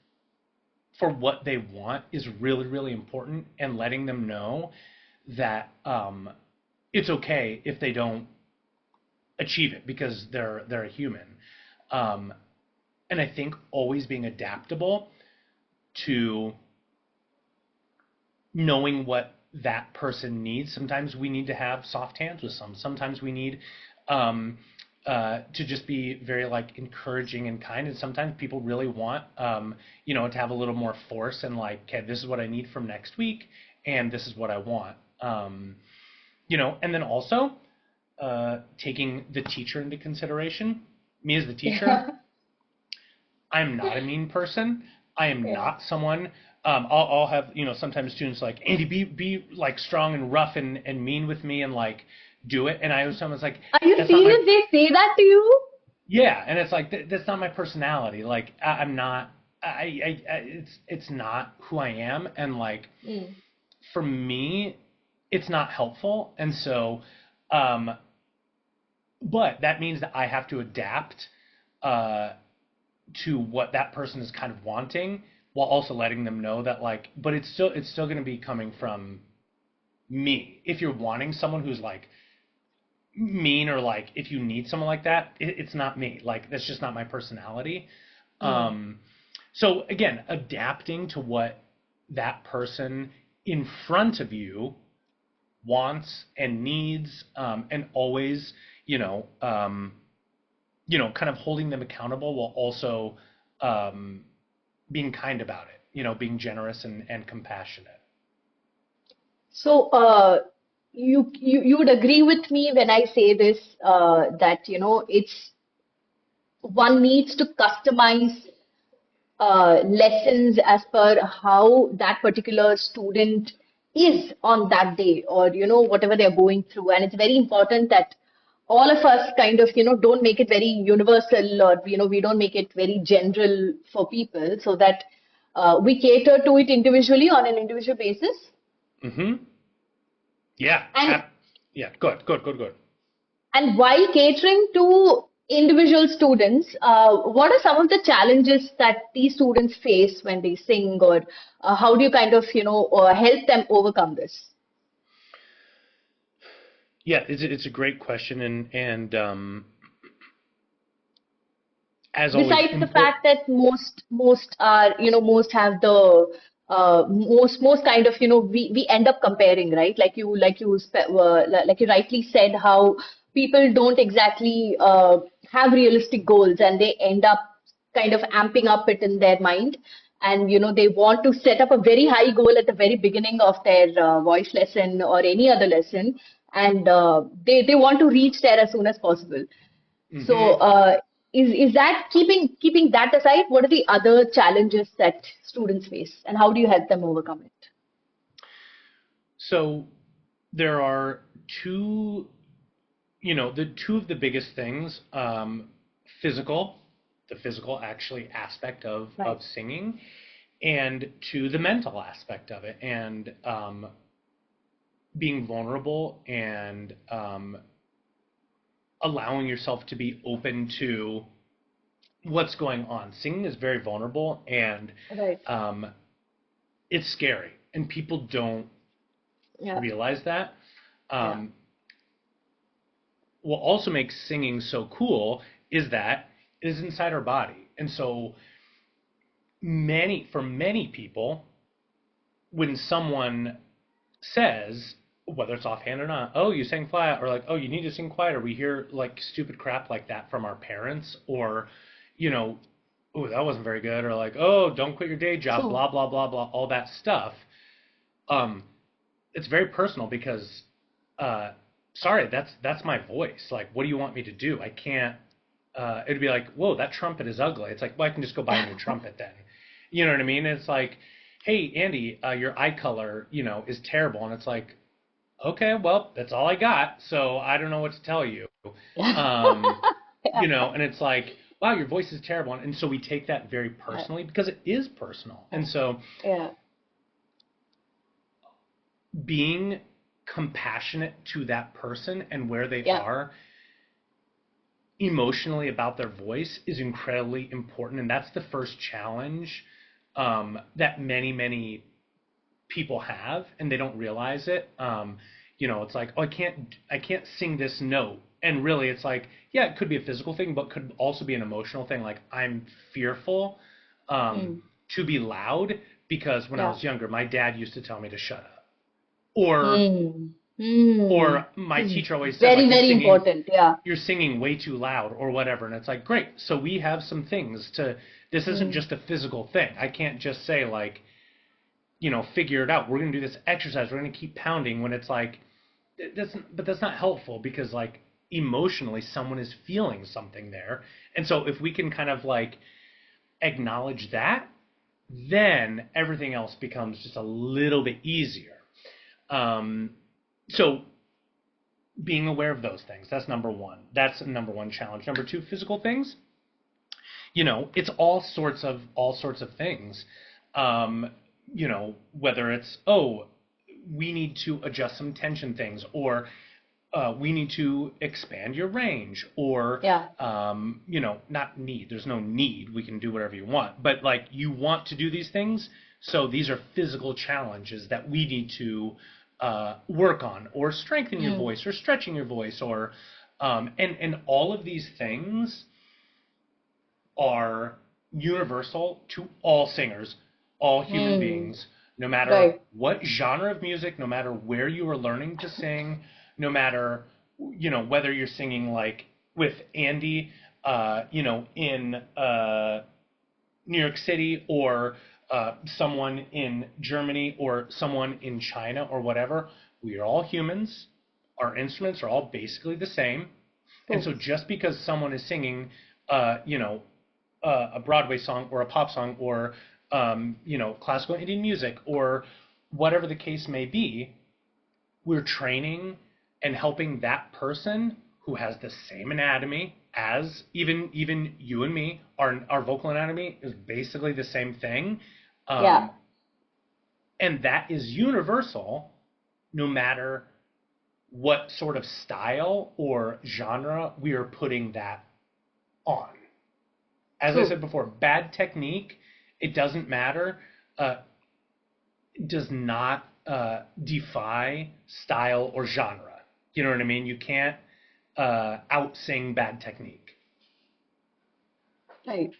for what they want is really, really important, and letting them know that it's okay if they don't achieve it, because they're a human. Um, and I think always being adaptable to knowing what that person needs. Sometimes we need to have soft hands with some. Sometimes we need um, to just be very like encouraging and kind. And sometimes people really want to have a little more force and like, okay, this is what I need from next week, and this is what I want. And then also taking the teacher into consideration. Me as the teacher, Yeah. I'm not a mean person. I am Yeah. not someone. I'll have sometimes students like, Andy, be like strong and rough and mean with me and like do it. And I was someone's like, Are you that's not my serious? They say that to you? yeah. And it's like that's not my personality. Like I'm not. It's not who I am. And like Hmm. for me, it's not helpful. And so, um, but that means that I have to adapt. Uh, to what that person is kind of wanting, while also letting them know that like, but it's still going to be coming from me. If you're wanting someone who's like mean, or like if you need someone like that, it's not me. Like, that's just not my personality. Hmm. um so again, adapting to what that person in front of you wants and needs, and always, you know um kind of holding them accountable, while also um, being kind about it, being generous and compassionate. So, you would agree with me when I say this, that it's one needs to customize lessons as per how that particular student is on that day, or whatever they're going through. And it's very important that all of us kind of don't make it very universal, or we don't make it very general for people, so that we cater to it individually on an individual basis. Mm-hmm. Yeah. And Yeah. Good. Good. Good. Good. while catering to individual students, what are some of the challenges that these students face when they sing, or how do you kind of, help them overcome this? Yeah, it's a great question, and as always, Besides the important. fact that most are, most have the most kind of, we end up comparing, right? Like you rightly said, how people don't exactly have realistic goals, and they end up kind of amping up it in their mind. And they want to set up a very high goal at the very beginning of their voice lesson or any other lesson, and they want to reach there as soon as possible. So, Mm-hmm. is that, keeping that aside, what are the other challenges that students face, and how do you help them overcome it? So there are two, the two of the biggest things, physical, the physical actually aspect of Right. singing, and to the mental aspect of it, and being vulnerable, and allowing yourself to be open to what's going on. Singing is very vulnerable, and Right. um, it's scary. and people don't Yeah. realize that. Yeah. Um, what also makes singing so cool is that it is inside our body. And so for many people, when someone says, whether it's offhand or not, oh, you sang flat, or like, oh, you need to sing quieter, we hear like stupid crap like that from our parents, or, you know, oh, that wasn't very good, or like, oh, don't quit your day job, True. blah, blah, blah, blah, all that stuff. Um, it's very personal because, uh, sorry, that's my voice. Like, what do you want me to do? I can't. It'd be like, whoa, that trumpet is ugly. It's like, well, I can just go buy a new trumpet then. You know what I mean? It's like, hey, Andy, your eye color, is terrible, and it's like, okay, well, that's all I got, so I don't know what to tell you. Um, Yeah. and it's like, wow, your voice is terrible, and so we take that very Yeah. personally because it is personal, and so Yeah. being compassionate to that person and where they Yeah. are emotionally about their voice is incredibly important, and that's the first challenge that many people have, and they don't realize it. It's like, oh, I can't sing this note, and really, it's like, yeah, it could be a physical thing, but could also be an emotional thing. Like I'm fearful um, Mm. to be loud because when I Yeah. was younger, my dad used to tell me to shut up, or Mm. Mm. my This is teacher always said very, like very important. Yeah. you're singing way too loud or whatever, and it's like, great, so we have some things to, this isn't Mm. just a physical thing. I can't just say like, figure it out, we're going to do this exercise, we're going to keep pounding, when it's like, that's not helpful, because like emotionally someone is feeling something there. And so if we can kind of like acknowledge that, then everything else becomes just a little bit easier. So being aware of those things, that's number one. That's number one challenge. Number two, physical things. It's all sorts of things. Um, whether it's, oh, we need to adjust some tension things, or we need to expand your range, or Yeah. not need. There's no need. We can do whatever you want, but like you want to do these things. So these are physical challenges that we need to work on, or strengthen your Mm. voice, or stretching your voice, or and all of these things are universal to all singers, all human Mm. beings, no matter Right. what genre of music, no matter where you are learning to sing, no matter whether you're singing like with Andy, in New York City, or someone in Germany, or someone in China, or whatever. We are all humans. Our instruments are all basically the same, and True. so just because someone is singing, a Broadway song, or a pop song, or classical Indian music, or whatever the case may be, we're training and helping that person who has the same anatomy as even you and me. Our vocal anatomy is basically the same thing, Yeah. um, and that is universal, no matter what sort of style or genre we are putting that on. As I True. said before, bad technique, it doesn't matter, uh, does not defy style or genre. You know what I mean? You can't out sing bad technique. Right.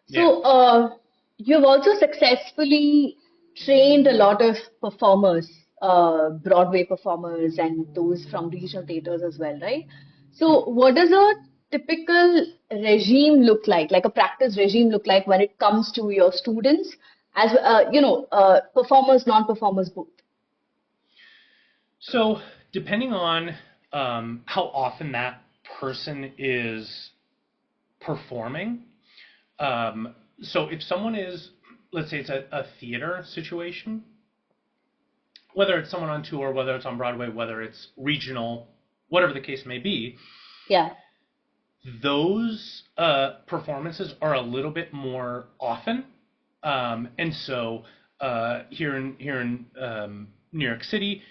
Yeah. So, you've also successfully trained a lot of performers, Broadway performers, and those from regional theaters as well, right? So, what does a typical regime look like a practice regime look like when it comes to your students, as performers, non-performers, both? So depending on how often that person is performing, so if someone is, let's say it's a theater situation, whether it's someone on tour, whether it's on Broadway, whether it's regional, whatever the case may be, Yeah. those performances are a little bit more often. And so here in New York City,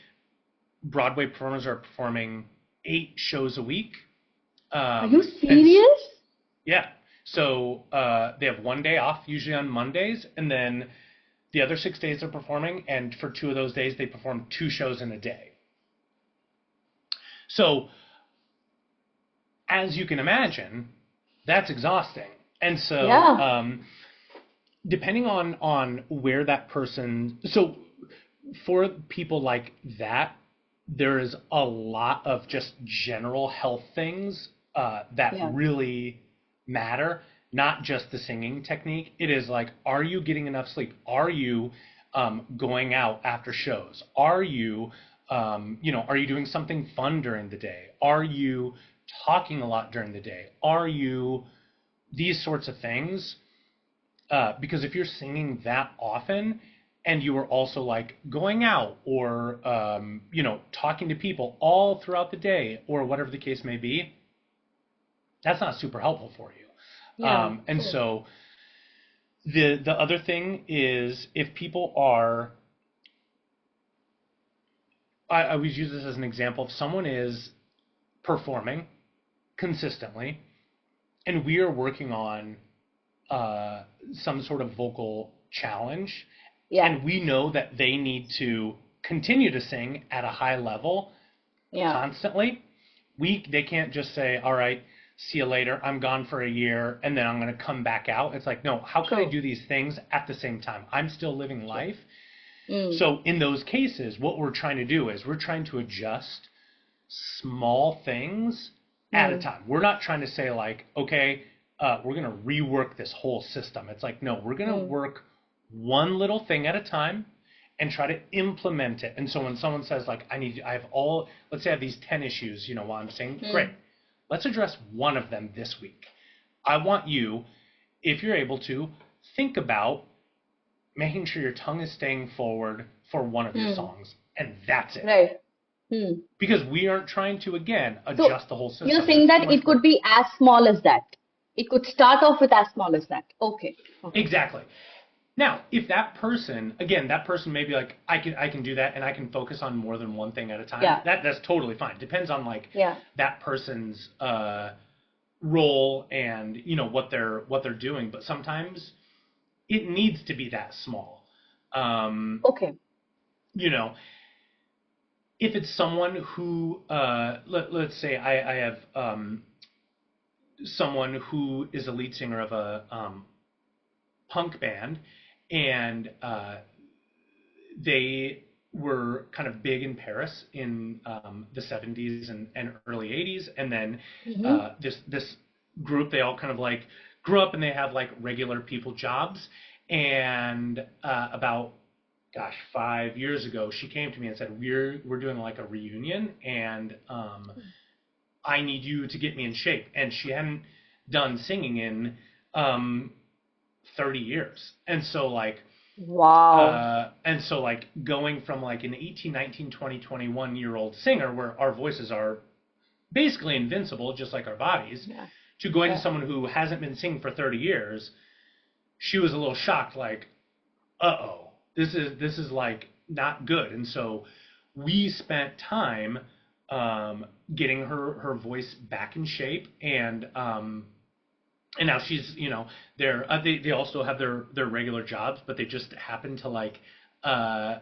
Broadway performers are performing 8 shows a week. Are you And serious? yeah, so they have one day off, usually on Mondays, and then The other 6 days they're performing, and for 2 of those days they perform 2 shows in a day. So as you can imagine, that's exhausting. And so Yeah. depending on where that person, so for people like that, there is a lot of just general health things that Yeah. really matter, not just the singing technique. It is like, are you getting enough sleep? Are you going out after shows? Are you, are you doing something fun during the day? Are you talking a lot during the day? Are you these sorts of things? Because if you're singing that often and you are also like going out or talking to people all throughout the day or whatever the case may be, that's not super helpful for you. Yeah. And True. so the other thing is if people are, I always use this as an example. If someone is performing consistently and we are working on uh, some sort of vocal challenge, Yeah. and we know that they need to continue to sing at a high level Yeah. constantly, they can't just say, "All right, see you later. I'm gone for a year, and then I'm going to come back out." It's like, no, how can I True. do these things at the same time? I'm still living True. life. Mm. So in those cases, what we're trying to do is we're trying to adjust small things at a Mm. time. We're not trying to say like, okay, we're going to rework this whole system. It's like, no, we're going to Mm. work one little thing at a time and try to implement it. And so when someone says like, I have all, let's say I have these 10 issues, while I'm saying, great, Mm. let's address one of them this week. I want you, if you're able to, think about making sure your tongue is staying forward for one of your Mm. songs. And that's it. Right. Mm. Because we aren't trying to, again, So adjust the whole you're system. saying That's too that much it could work. be as small as that. It could start off with as small as that. Okay. Okay. Exactly. Now, if that person, again, that person may be like, I can do that and I can focus on more than one thing at a time. Yeah. That's totally fine. Depends on like Yeah. that person's role and what they're doing. But sometimes it needs to be that small. Um, Okay. you know, if it's someone who let's say I have someone who is a lead singer of a punk band, and they were kind of big in Paris in the 70s and early 80s, and then Mm-hmm. this group, they all kind of like grew up and they have like regular people jobs, and about gosh 5 years ago she came to me and said we're doing like a reunion, and I need you to get me in shape, and she hadn't done singing in um, 30 years. Wow. And so like going from like an 18, 19, 20, 21 year old singer where our voices are basically invincible, just like our bodies, Yeah. to going to Yeah. someone who hasn't been singing for 30 years, she was a little shocked, like, uh-oh, this is like not good. And so we spent time getting her voice back in shape, and now she's they also have their regular jobs, but they just happen to like uh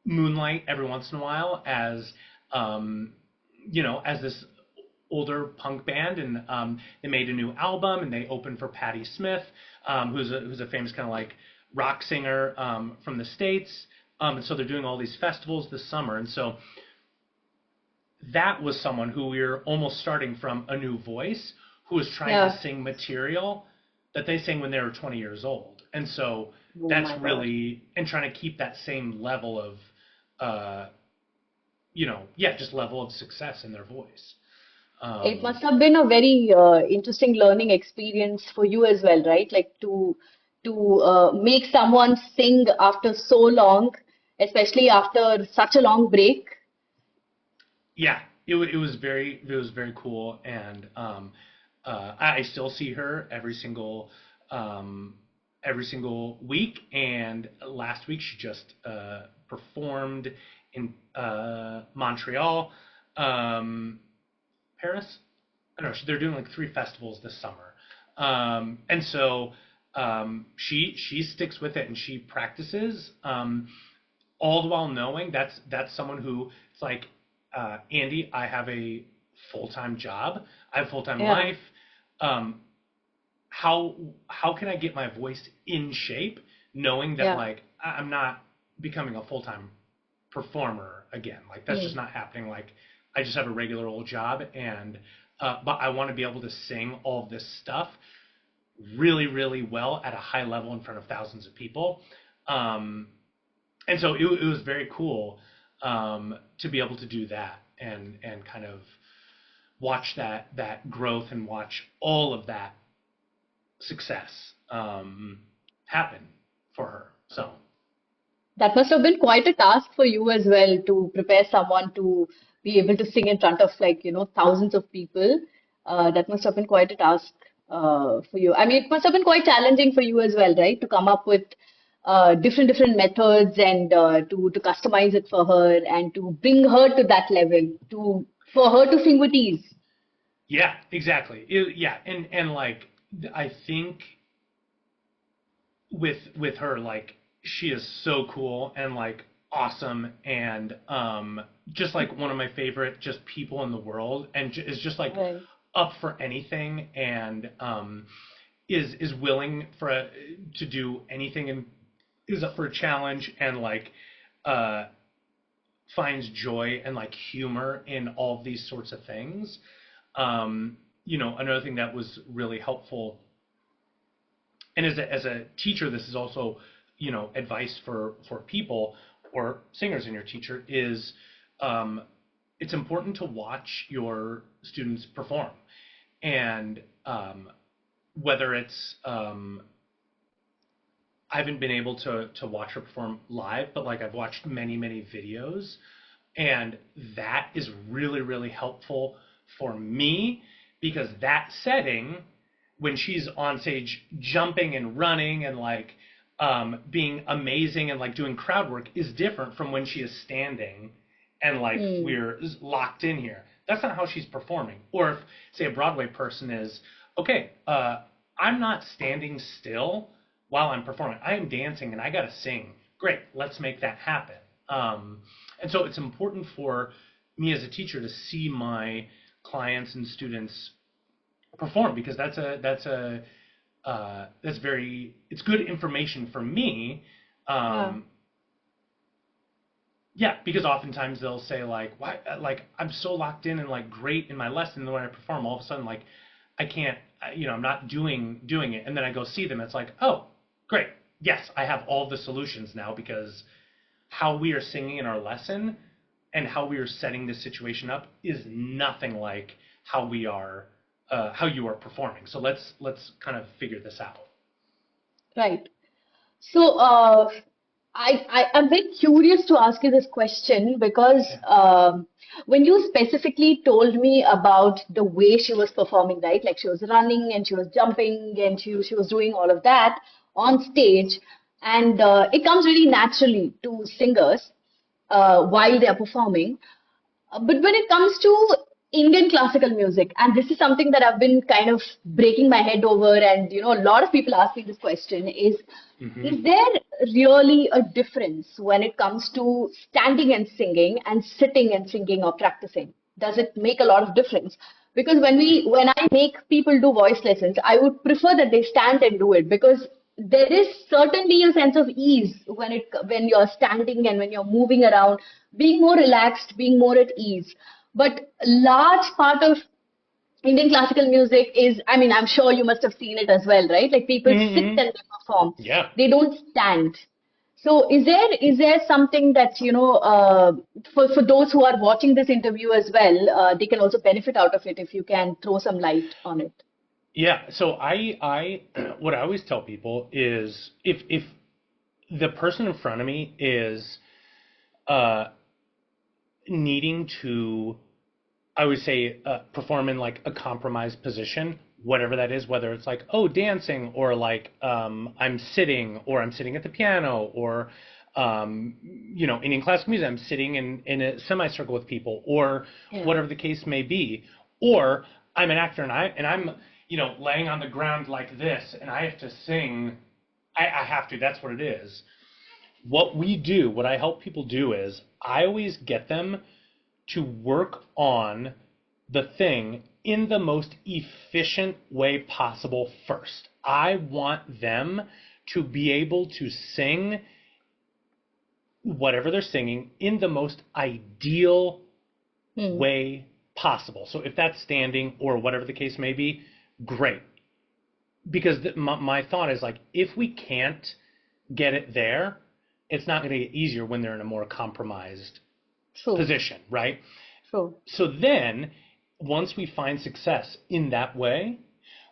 moonlight every once in a while as um as this older punk band, and they made a new album and they opened for Patti Smith, who's a famous kind of like rock singer from the States, and so they're doing all these festivals this summer. And so that was someone who we were almost starting from a new voice, who was trying to Yeah. sing material that they sang when they were 20 years old. And so Oh that's my God. really, and trying to keep that same level of, uh, just level of success in their voice. It Um, must have been a very interesting learning experience for you as well, right? Like to make someone sing after so long, especially after such a long break. yeah, it was very cool, and I still see her um, every single week. And last week she just performed in Montreal, um, Paris. I don't know. They're doing like 3 festivals this summer, and so she sticks with it and she practices, all the while knowing that's someone who it's like, Andy, I have a full-time job, I have a full-time Yeah. life. Um, how how can I get my voice in shape, knowing that Yeah. like I'm not becoming a full-time performer again. Like that's just Mm. not happening. Like I just have a regular old job, and but I want to be able to sing all of this stuff really, really well at a high level in front of thousands of people. Um, and so it was very cool, to be able to do that and kind of watch that growth and watch all of that success, happen for her. So That must have been quite a task for you as well to prepare someone to be able to sing in front of thousands of people. That must have been quite a task for you. I mean, it must have been quite challenging for you as well, right? To come up with different methods and to customize it for her and to bring her to that level, to for her to sing with ease. yeah, exactly. Yeah, and like I think with her, like she is so cool and like awesome, and just like one of my favorite just people in the world, and is just like Right. up for anything, and is willing to do anything, and is up for a challenge, and like uh finds joy and like humor in all of these sorts of things. Another thing that was really helpful, and as a teacher, this is also, advice for people or singers in your teacher, is um, it's important to watch your students perform, and whether it's, I haven't been able to watch her perform live, but like I've watched many videos, and that is really really helpful for me, because that setting, when she's on stage jumping and running and like, being amazing and like doing crowd work, is different from when she is standing and like Hmm. we're locked in here. That's not how she's performing. Or if, say, a Broadway person is, okay, I'm not standing still while I'm performing. I am dancing and I got to sing. Great, let's make that happen. And so it's important for me as a teacher to see my clients and students perform, because that's very, it's good information for me. Yeah. Um, yeah, because oftentimes they'll say like, why, like I'm so locked in and like great in my lesson, and then when I perform, all of a sudden like I can't, I'm not doing it, and then I go see them. It's like, oh, great, yes, I have all the solutions now, because how we are singing in our lesson and how we are setting this situation up is nothing like how you are performing. So let's kind of figure this out. Right. So, I'm very curious to ask you this question because Yeah. when you specifically told me about the way she was performing, right? Like she was running and she was jumping and she was doing all of that on stage, and it comes really naturally to singers while they are performing. But when it comes to Indian classical music, and this is something that I've been kind of breaking my head over, and a lot of people ask me this question Hmm. is there really a difference when it comes to standing and singing and sitting and singing or practicing? Does it make a lot of difference? Because when I make people do voice lessons, I would prefer that they stand and do it because there is certainly a sense of ease when you're standing and when you're moving around, being more relaxed, being more at ease. But a large part of Indian classical music is, I mean, I'm sure you must have seen it as well, right? Like people sit Hmm. and they perform. Yeah. They don't stand. So is there something that, for those who are watching this interview as well, they can also benefit out of it if you can throw some light on it. Yeah. So I what I always tell people is, if the person in front of me is uh, needing to, I would say, perform in like a compromised position, whatever that is, whether it's like, oh, dancing, or like, I'm sitting, or I'm sitting at the piano, or Indian classical music, I'm sitting in a semicircle with people, or Yeah. whatever the case may be, or I'm an actor, and I'm laying on the ground like this, and I have to sing. I have to. That's what it is. What I help people do is I always get them to work on the thing in the most efficient way possible first. I want them to be able to sing whatever they're singing in the most ideal Hmm. way possible. So if that's standing or whatever the case may be, great. Because my thought is like, if we can't get it there, it's not going to get easier when they're in a more compromised True. position, right? True. So then, once we find success in that way,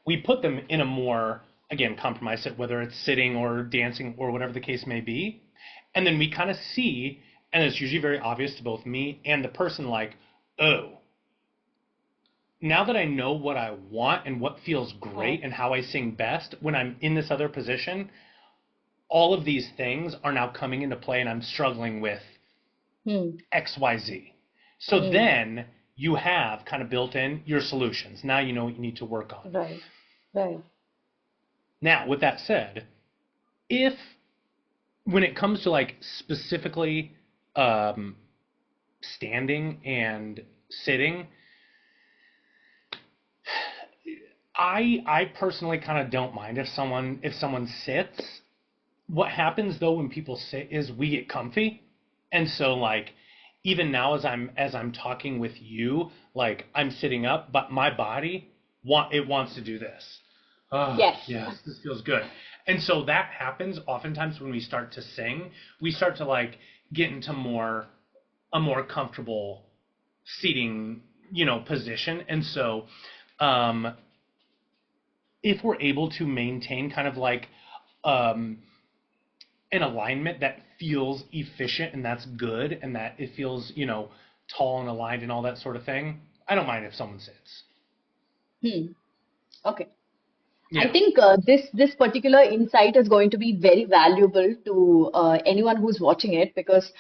we put them in a more, again, compromised, whether it's sitting or dancing or whatever the case may be. And then we kind of see, and it's usually very obvious to both me and the person, like, oh, now that I know what I want and what feels Hmm. great and how I sing best when I'm in this other position, all of these things are now coming into play and I'm struggling with Hmm. XYZ. So Hmm. then you have kind of built in your solutions. Now you know what you need to work on. Right. Right. Now, with that said, if when it comes to like specifically um, standing and sitting, I personally kind of don't mind if someone sits. What happens though when people sit is we get comfy, and so like even now as I'm talking with you, like I'm sitting up, but my body wants to do this. Oh Yes. yes, this feels good. And so that happens oftentimes when we start to sing. We start to like get into a more comfortable seating, position. And so um, if we're able to maintain kind of like um, an alignment that feels efficient and that's good and that it feels, tall and aligned and all that sort of thing, I don't mind if someone sits. Hmm. Okay. I Yeah, think this particular insight is going to be very valuable to anyone who's watching it because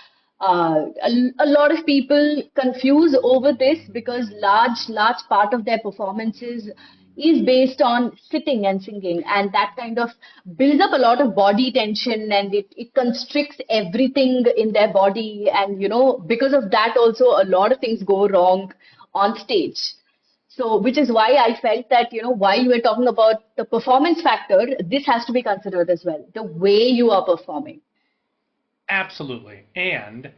a lot of people confuse over this because large part of their performances is based on sitting and singing, and that kind of builds up a lot of body tension, and it constricts everything in their body, and because of that also a lot of things go wrong on stage. So, which is why I felt that, while we're talking about the performance factor, this has to be considered as well, the way you are performing. absolutely. And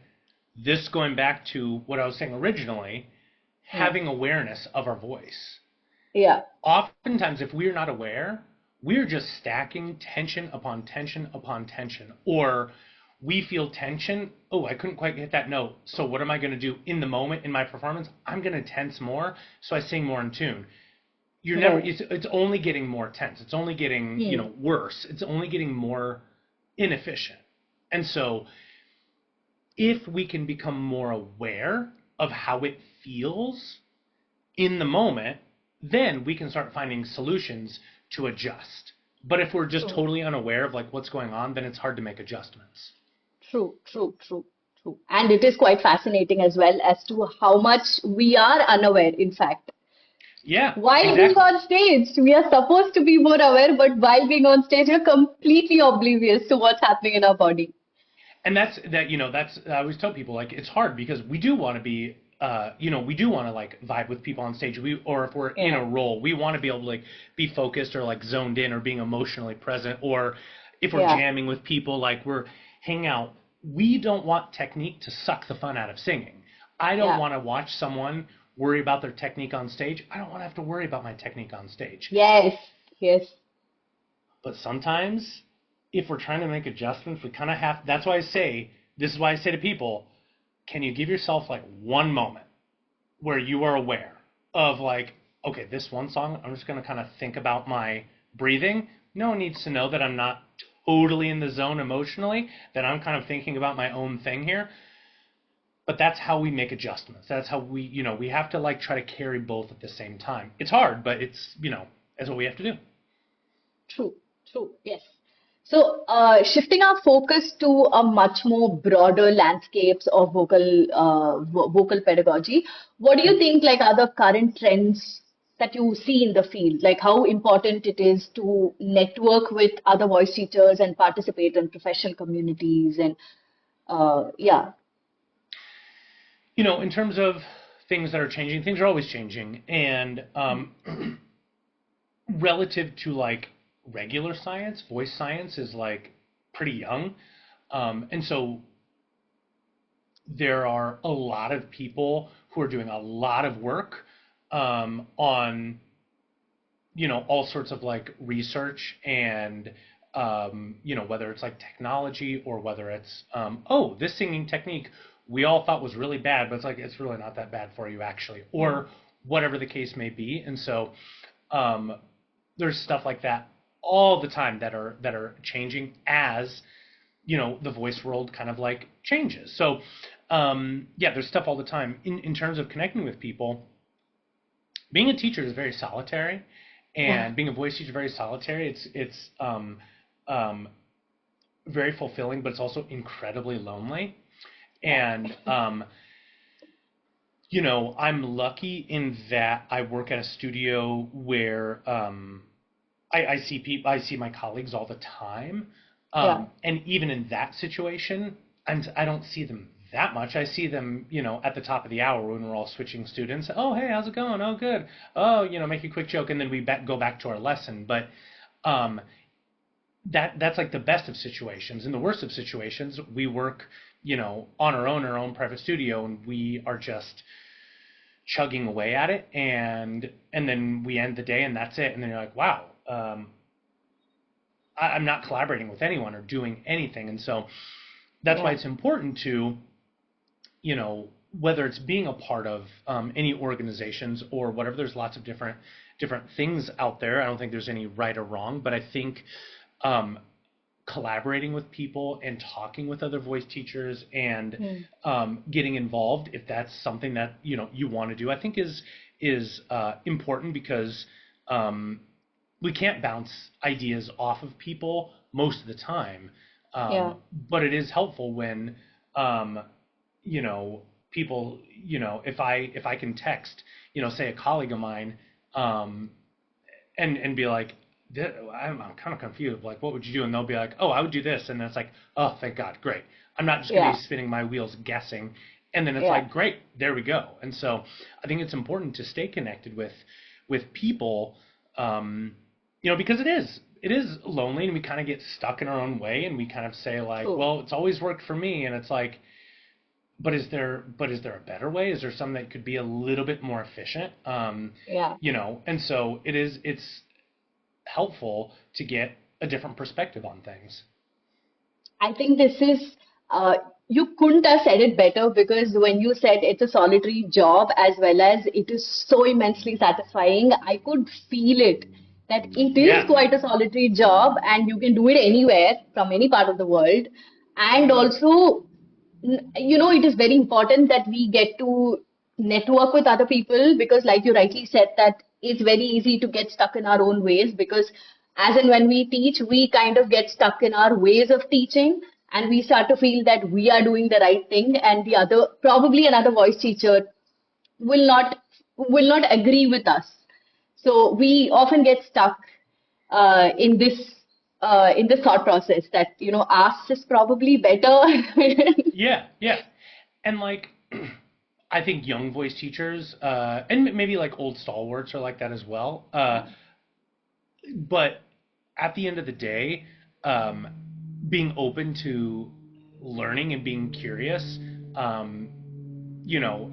this going back to what I was saying originally, Hmm. having awareness of our voice. Yeah, Oftentimes, if we're not aware, we're just stacking tension upon tension upon tension. Or we feel tension. Oh, I couldn't quite hit that note. So, what am I going to do in the moment in my performance? I'm going to tense more so I sing more in tune. right. It's only getting more tense. It's only getting, Hmm. worse. It's only getting more inefficient. And so, if we can become more aware of how it feels in the moment, then we can start finding solutions to adjust. But if we're just True, totally unaware of like what's going on, then it's hard to make adjustments. true. And it is quite fascinating as well as to how much we are unaware, in fact. Yeah, While being exactly. on stage, we are supposed to be more aware, but while being on stage, we're completely oblivious to what's happening in our body. And that's I always tell people like it's hard because we do want to be we do want to like vibe with people on stage. Or if we're in Yeah, a role, we want to be able to like be focused or like zoned in or being emotionally present. Or if we're yeah, jamming with people, like we're hanging out, we don't want technique to suck the fun out of singing. I don't yeah. want to watch someone worry about their technique on stage. I don't want to have to worry about my technique on stage. Yes, yes. But sometimes, if we're trying to make adjustments, we kind of have. That's why I say, this is why I say to people, can you give yourself like one moment where you are aware of like, okay, this one song, I'm just going to kind of think about my breathing. No one needs to know that I'm not totally in the zone emotionally, that I'm kind of thinking about my own thing here. But that's how we make adjustments. That's how we have to like try to carry both at the same time. It's hard, but that's what we have to do. True, true, yes. So, shifting our focus to a much more broader landscapes of vocal pedagogy, what do you Yep. think like are the current trends? that you see in the field, like how important it is to network with other voice teachers and participate in professional communities and yeah. In terms of things that are changing, things are always changing, and relative to like regular science, voice science is like pretty young, and so there are a lot of people who are doing a lot of work on all sorts of like research and whether it's like technology or whether it's oh, this singing technique we all thought was really bad, but it's like it's really not that bad for you actually, or whatever the case may be. And so um, there's stuff like that all the time that are changing as the voice world kind of like changes. So yeah, there's stuff all the time in terms of connecting with people. Being a teacher is very solitary, Yeah. and being a voice teacher is very solitary. It's um, very fulfilling, but it's also incredibly lonely. Yeah. And I'm lucky in that I work at a studio where I see people, I see my colleagues all the time, Yeah. and even in that situation, I don't see them that much. I see them, at the top of the hour when we're all switching students. Oh, hey, how's it going? Oh, good. Oh, make a quick joke, and then we go back to our lesson. But um, that's like the best of situations. In the worst of situations, we work, on our own in our own private studio, and we are just chugging away at it, and then we end the day, and that's it. And then you're like, wow, I'm not collaborating with anyone or doing anything. And so that's why Yeah. it's important to, whether it's being a part of any organizations or whatever. There's lots of different things out there. I don't think there's any right or wrong, but I think um, collaborating with people and talking with other voice teachers and Mm. getting involved, if that's something that you want to do, I think is important, because um, we can't bounce ideas off of people most of the time, Yeah. but it is helpful when um, you know people, if I can text, say a colleague of mine, um, and be like, I'm kind of confused. Like, what would you do? And they'll be like, oh, I would do this. And then it's like, oh, thank God, great. I'm not just going to Yeah. be spinning my wheels guessing. And then it's Yeah. like, great, there we go. And so I think it's important to stay connected with people, um, because it is lonely, and we kind of get stuck in our own way, and we kind of say like, True. well, it's always worked for me, and it's like, but is there a better way? Is there something that could be a little bit more efficient? Yeah. And so it's helpful to get a different perspective on things. I think this is, you couldn't have said it better, because when you said it's a solitary job as well as it is so immensely satisfying, I could feel it that it is Yeah. quite a solitary job and you can do it anywhere from any part of the world. And also, it is very important that we get to network with other people, because like you rightly said, that it's very easy to get stuck in our own ways, because as and when we teach, we kind of get stuck in our ways of teaching, and we start to feel that we are doing the right thing, and the other, probably another voice teacher, will not will not agree with us. So we often get stuck in this thought process that us is probably better. Yeah, yeah. And like I think young voice teachers, and maybe like old stalwarts are like that as well. But at the end of the day, um, being open to learning and being curious, um,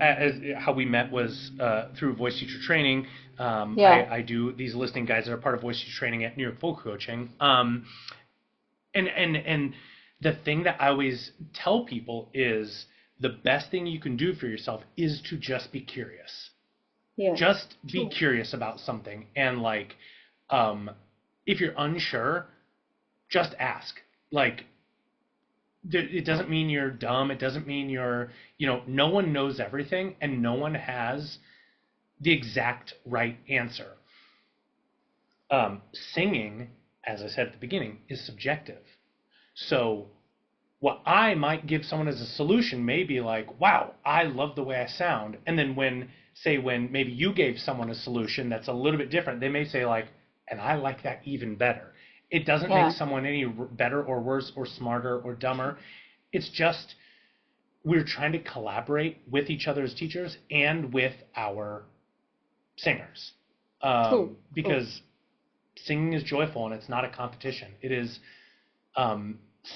as how we met was through voice teacher training. Yeah. I do these listening guides that are part of voice teacher training at New York Vocal Coaching. And the thing that I always tell people is the best thing you can do for yourself is to just be curious. Yeah. Just be True. curious about something, and like, um, if you're unsure, just ask. Like, it doesn't mean you're dumb. It doesn't mean no one knows everything, and no one has the exact right answer. Singing, as I said at the beginning, is subjective. So what I might give someone as a solution may be like, wow, I love the way I sound. And then when maybe you gave someone a solution that's a little bit different, they may say like, and I like that even better. It doesn't make Yeah. someone any better or worse or smarter or dumber. It's just we're trying to collaborate with each other as teachers and with our singers. True. True. Because singing is joyful and it's not a competition. It is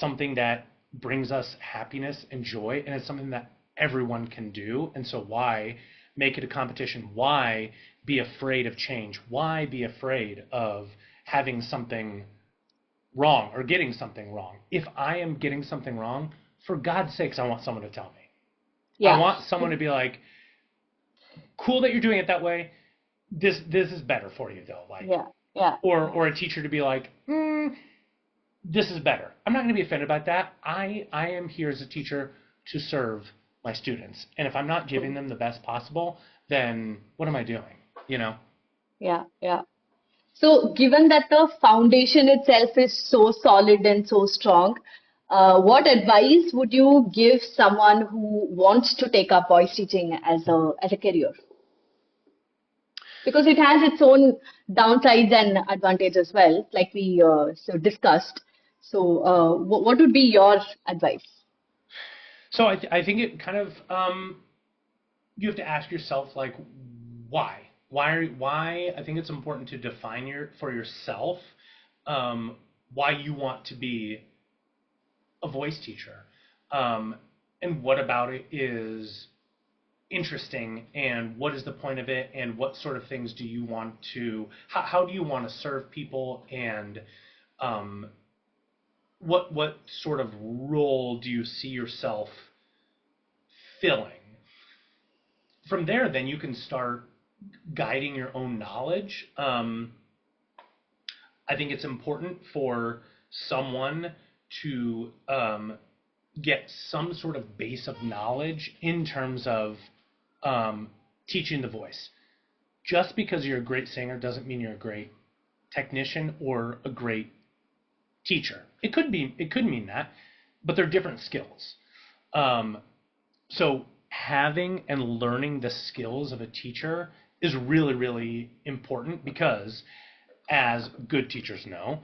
something that brings us happiness and joy, and it's something that everyone can do. And so, why make it a competition? Why be afraid of change? Why be afraid of having something wrong or getting something wrong? If I am getting something wrong, for God's sakes, I want someone to tell me. I Yeah. want someone to be like, cool that you're doing it that way. This is better for you though. Like, Yeah. Yeah. or a teacher to be like, this is better. I'm not going to be offended by that. I am here as a teacher to serve my students. And if I'm not giving True. them the best possible, then what am I doing? You know? Yeah. Yeah. So, given that the foundation itself is so solid and so strong, what advice would you give someone who wants to take up voice teaching as a career? Because it has its own downsides and advantages as well, like we discussed. So, what would be your advice? So I think it kind of you have to ask yourself like why why I think it's important to define for yourself um, why you want to be a voice teacher, um, and what about it is interesting, and what is the point of it, and what sort of things do you want to how do you want to serve people, and um, what sort of role do you see yourself filling? From there, then you can start guiding your own knowledge. I think it's important for someone to get some sort of base of knowledge in terms of um, teaching the voice. Just because you're a great singer doesn't mean you're a great technician or a great teacher. It could mean that, but they're different skills. Um, so having and learning the skills of a teacher is really, really important because, as good teachers know,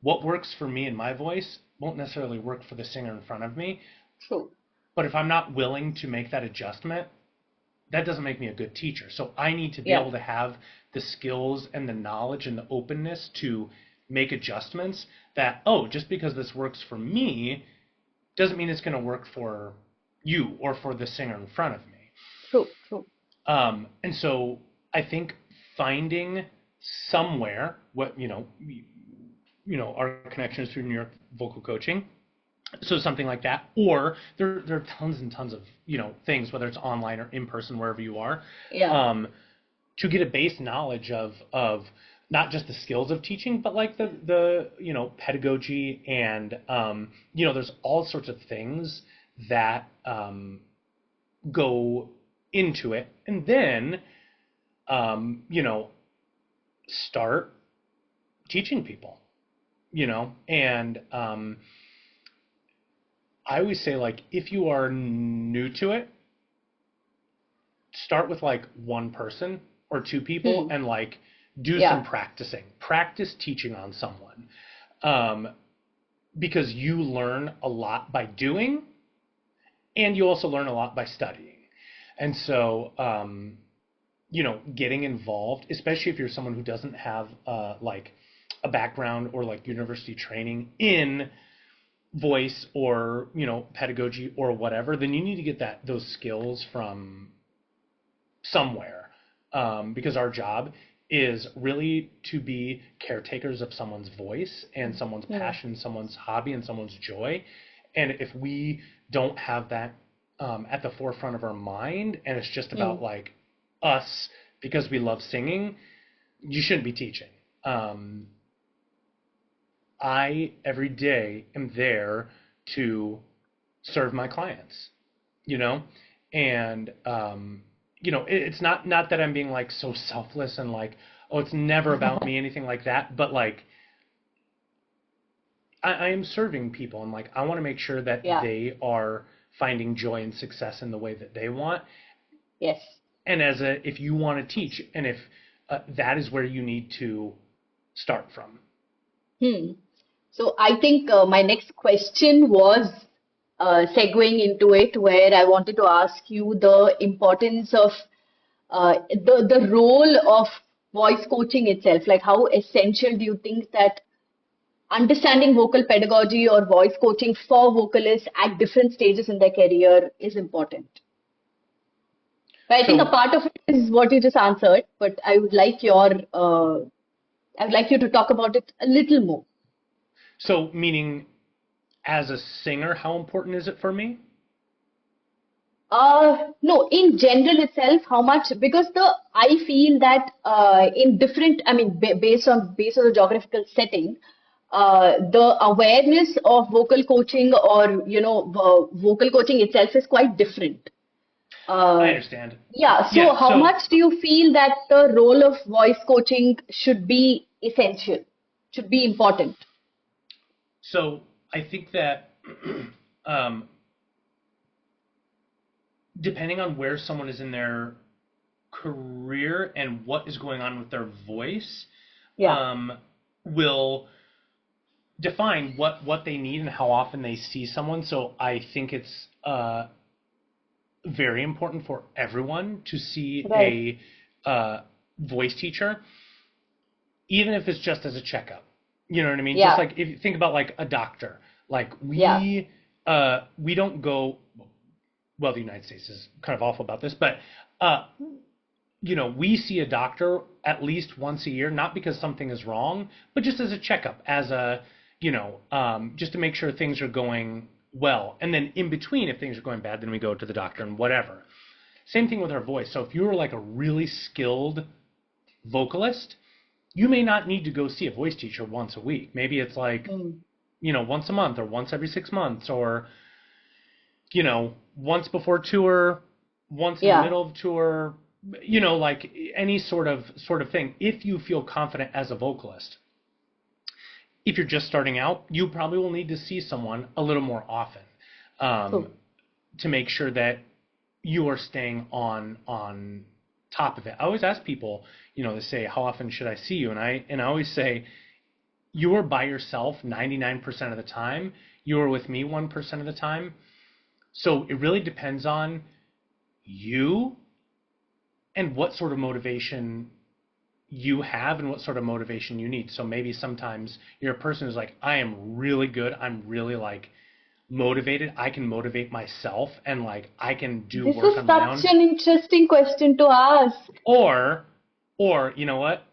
what works for me and my voice won't necessarily work for the singer in front of me. True. But if I'm not willing to make that adjustment, that doesn't make me a good teacher. So I need to be Yeah. able to have the skills and the knowledge and the openness to make adjustments that, oh, just because this works for me doesn't mean it's going to work for you or for the singer in front of me. True. True. And so I think finding somewhere, our connections through New York vocal coaching, so something like that, or there are tons and tons of things, whether it's online or in person, wherever you are, Yeah. um, to get a base knowledge of not just the skills of teaching, but like the pedagogy, and there's all sorts of things that go into it, and then start teaching people, and I always say, like, if you are new to it, start with like one person or two people Hmm. and like do some Yeah. practicing. Practice teaching on someone. Um, because you learn a lot by doing, and you also learn a lot by studying. And so, getting involved, especially if you're someone who doesn't have like a background or like university training in voice or pedagogy or whatever, then you need to get those skills from somewhere, because our job is really to be caretakers of someone's voice and someone's Hmm. passion, someone's hobby, and someone's joy. And if we don't have that at the forefront of our mind, and it's just Hmm. about like us because we love singing, you shouldn't be teaching. Um, I every day am there to serve my clients, you know, and it's not that I'm being like so selfless and like, oh, it's never about me, anything like that, but like I am serving people, and like I want to make sure that Yeah. they are finding joy and success in the way that they want. Yes. And if you want to teach, and if that is where you need to start from. Hmm. So I think my next question was segueing into it, where I wanted to ask you the importance of the role of voice coaching itself. Like, how essential do you think that understanding vocal pedagogy or voice coaching for vocalists at different stages in their career is important? But I think a So part of it is what you just answered, but I would like you to talk about it a little more. so meaning as a singer, how important is it for me? No, in general itself, how much? Because I feel that in different, I mean, based on the geographical setting, the awareness of vocal coaching or vocal coaching itself is quite different. I Uh, understand. yeah. So, Yeah. how So much do you feel that the role of voice coaching should be essential, should be important? so I think that um, depending on where someone is in their career and what is going on with their voice, Yeah. um, will define what they need and how often they see someone. So I think it's very important for everyone to see Right. voice teacher, even if it's just as a checkup. You know what I mean? Just Yeah. like if you think about like a doctor, like Yeah. we don't go. Well, the United States is kind of awful about this, but uh, we see a doctor at least once a year, not because something is wrong, but just as a checkup, as just to make sure things are going well. And then in between, if things are going bad, then we go to the doctor and whatever. Same thing with our voice. So if you're like a really skilled vocalist, you may not need to go see a voice teacher once a week. Maybe it's like, Mm. once a month or once every 6 months or, once before tour, once in the Yeah. middle of tour, like any sort of thing. If you feel confident as a vocalist, if you're just starting out, you probably will need to see someone a little more often, um, True. to make sure that you are staying on top of it. I always ask people, they say, how often should I see you? And I always say, you are by yourself 99% of the time. You are with me 1% of the time. So it really depends on you and what sort of motivation you have and what sort of motivation you need. So maybe sometimes you're a person who's like, I am really good. I'm really like motivated. I can motivate myself and like I can do This work is on my such own. an interesting question to ask. Or or you know what?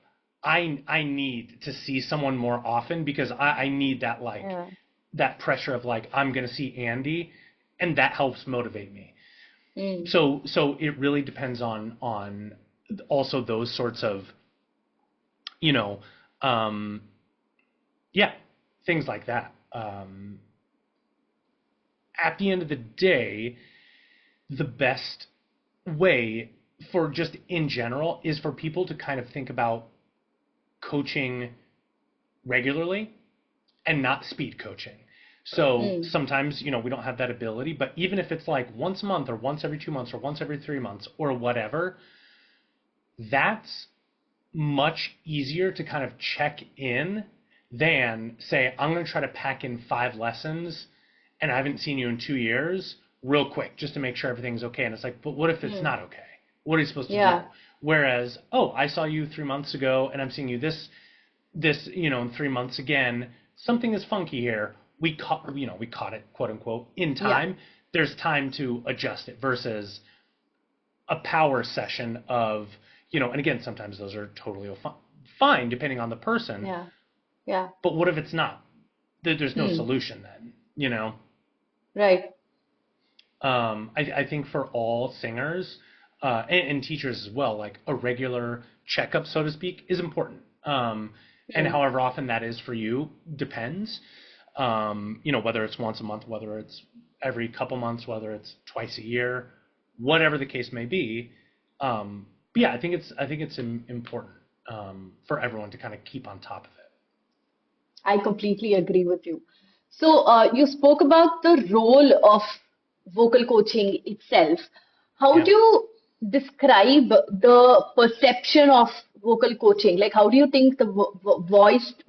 I need to see someone more often because I need that like Yeah. that pressure of like I'm gonna see Andy and that helps motivate me. Mm. So it really depends on also those sorts of you know um yeah, things like that. At the end of the day, the best way for just in general is for people to kind of think about coaching regularly and not speed coaching. So Mm. sometimes, we don't have that ability, but even if it's like once a month or once every 2 months or once every 3 months or whatever, that's much easier to kind of check in than say, I'm going to try to pack in 5 lessons and I haven't seen you in 2 years real quick just to make sure everything's okay. And it's like, but what if it's Mm. not okay? What are you supposed to do? Yeah. Whereas, oh, I saw you 3 months ago and I'm seeing you this in 3 months again. Something is funky here. We caught it, quote unquote, in Yeah. time. There's time to adjust it versus a power session of, and again, sometimes those are totally fine depending on the person. Yeah. Yeah. But what if it's not? There's no Hmm. solution then. Right. I think for all singers and teachers as well, like a regular checkup, so to speak, is important. And Hmm. however often that is for you depends. Whether it's once a month, whether it's every couple months, whether it's twice a year, whatever the case may be. But yeah, I think it's important for everyone to kind of keep on top of it. I completely agree with you. So, you spoke about the role of vocal coaching itself. How Yeah. do you describe the perception of vocal coaching? Like, how do you think the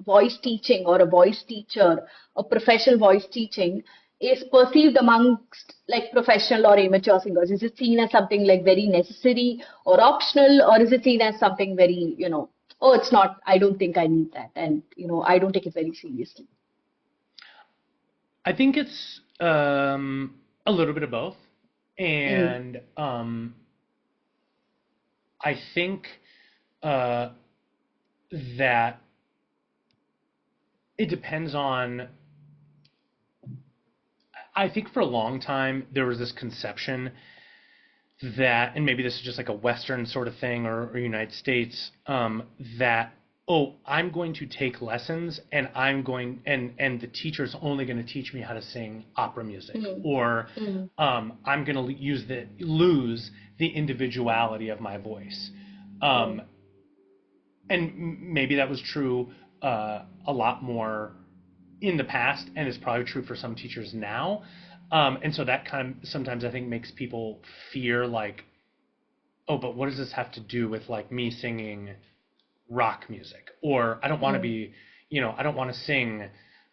voice teaching or a voice teacher, a professional voice teaching, is perceived amongst like professional or amateur singers? Is it seen as something like very necessary or optional, or is it seen as something very, oh, it's not, I don't think I need that, and I don't take it very seriously. I think it's a little bit of both. Mm, And I think uh, that it depends on, I think for a long time there was this conception that, and maybe this is just like a Western sort of thing, or United States, that, oh, I'm going to take lessons and and the teacher's only going to teach me how to sing opera music, mm, or mm, I'm going to lose the individuality of my voice. mm, Um, and maybe that was true a lot more in the past, and is probably true for some teachers now. And so that kind of sometimes I think makes people fear, like, oh, but what does this have to do with like me singing rock music? Or I don't want to mm, be, I don't want to sing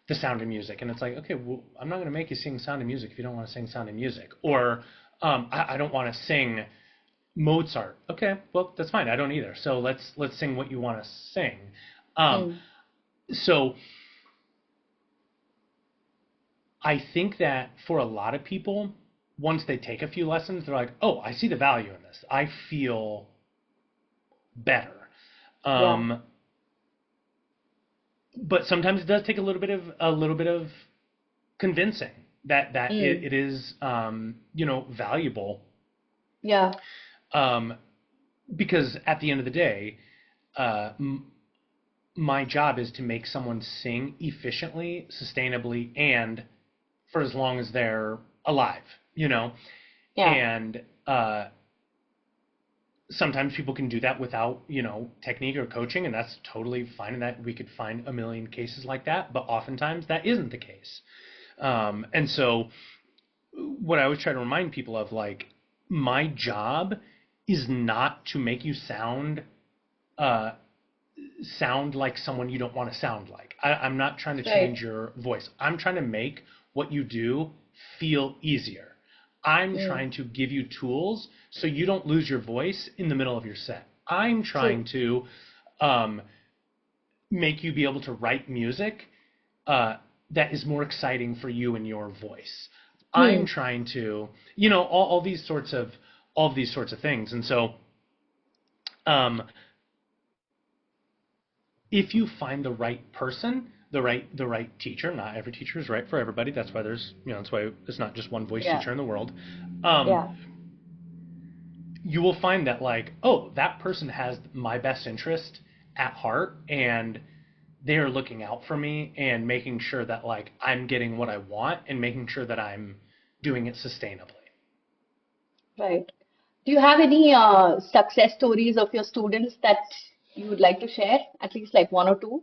the Sound of Music. And it's like, okay, well, I'm not going to make you sing Sound of Music if you don't want to sing Sound of Music. Or I don't want to sing Mozart. Okay, well, that's fine. I don't either. So let's sing what you want to sing. Um, mm. so I think that for a lot of people, once they take a few lessons, they're like, oh, I see the value in this. I feel better. Yeah. Um, but sometimes it does take a little bit of convincing that Mm. it is valuable, Yeah. um, because at the end of the day, uh, m- my job is to make someone sing efficiently, sustainably, and for as long as they're alive, you know. Yeah. And sometimes people can do that without, technique or coaching, and that's totally fine. And that we could find a million cases like that, but oftentimes that isn't the case. And so, what I always try to remind people of, like, my job is not to make you uh, sound like someone you don't want to sound like. I'm not trying to Right. change your voice. I'm trying to make what you do feel easier. I'm Mm. trying to give you tools so you don't lose your voice in the middle of your set. I'm trying True. to um, make you be able to write music uh, that is more exciting for you and your voice. I'm Hmm. trying to, all these sorts of things. And so, um, if you find the right person, the right teacher, not every teacher is right for everybody. That's why that's why it's not just one voice Yeah. teacher in the world. Um, Yeah. you will find that, like, oh, that person has my best interest at heart, and they're looking out for me and making sure that, like, I'm getting what I want, and making sure that I'm doing it sustainably. Right. Do you have any success stories of your students that you would like to share? At least like one or two.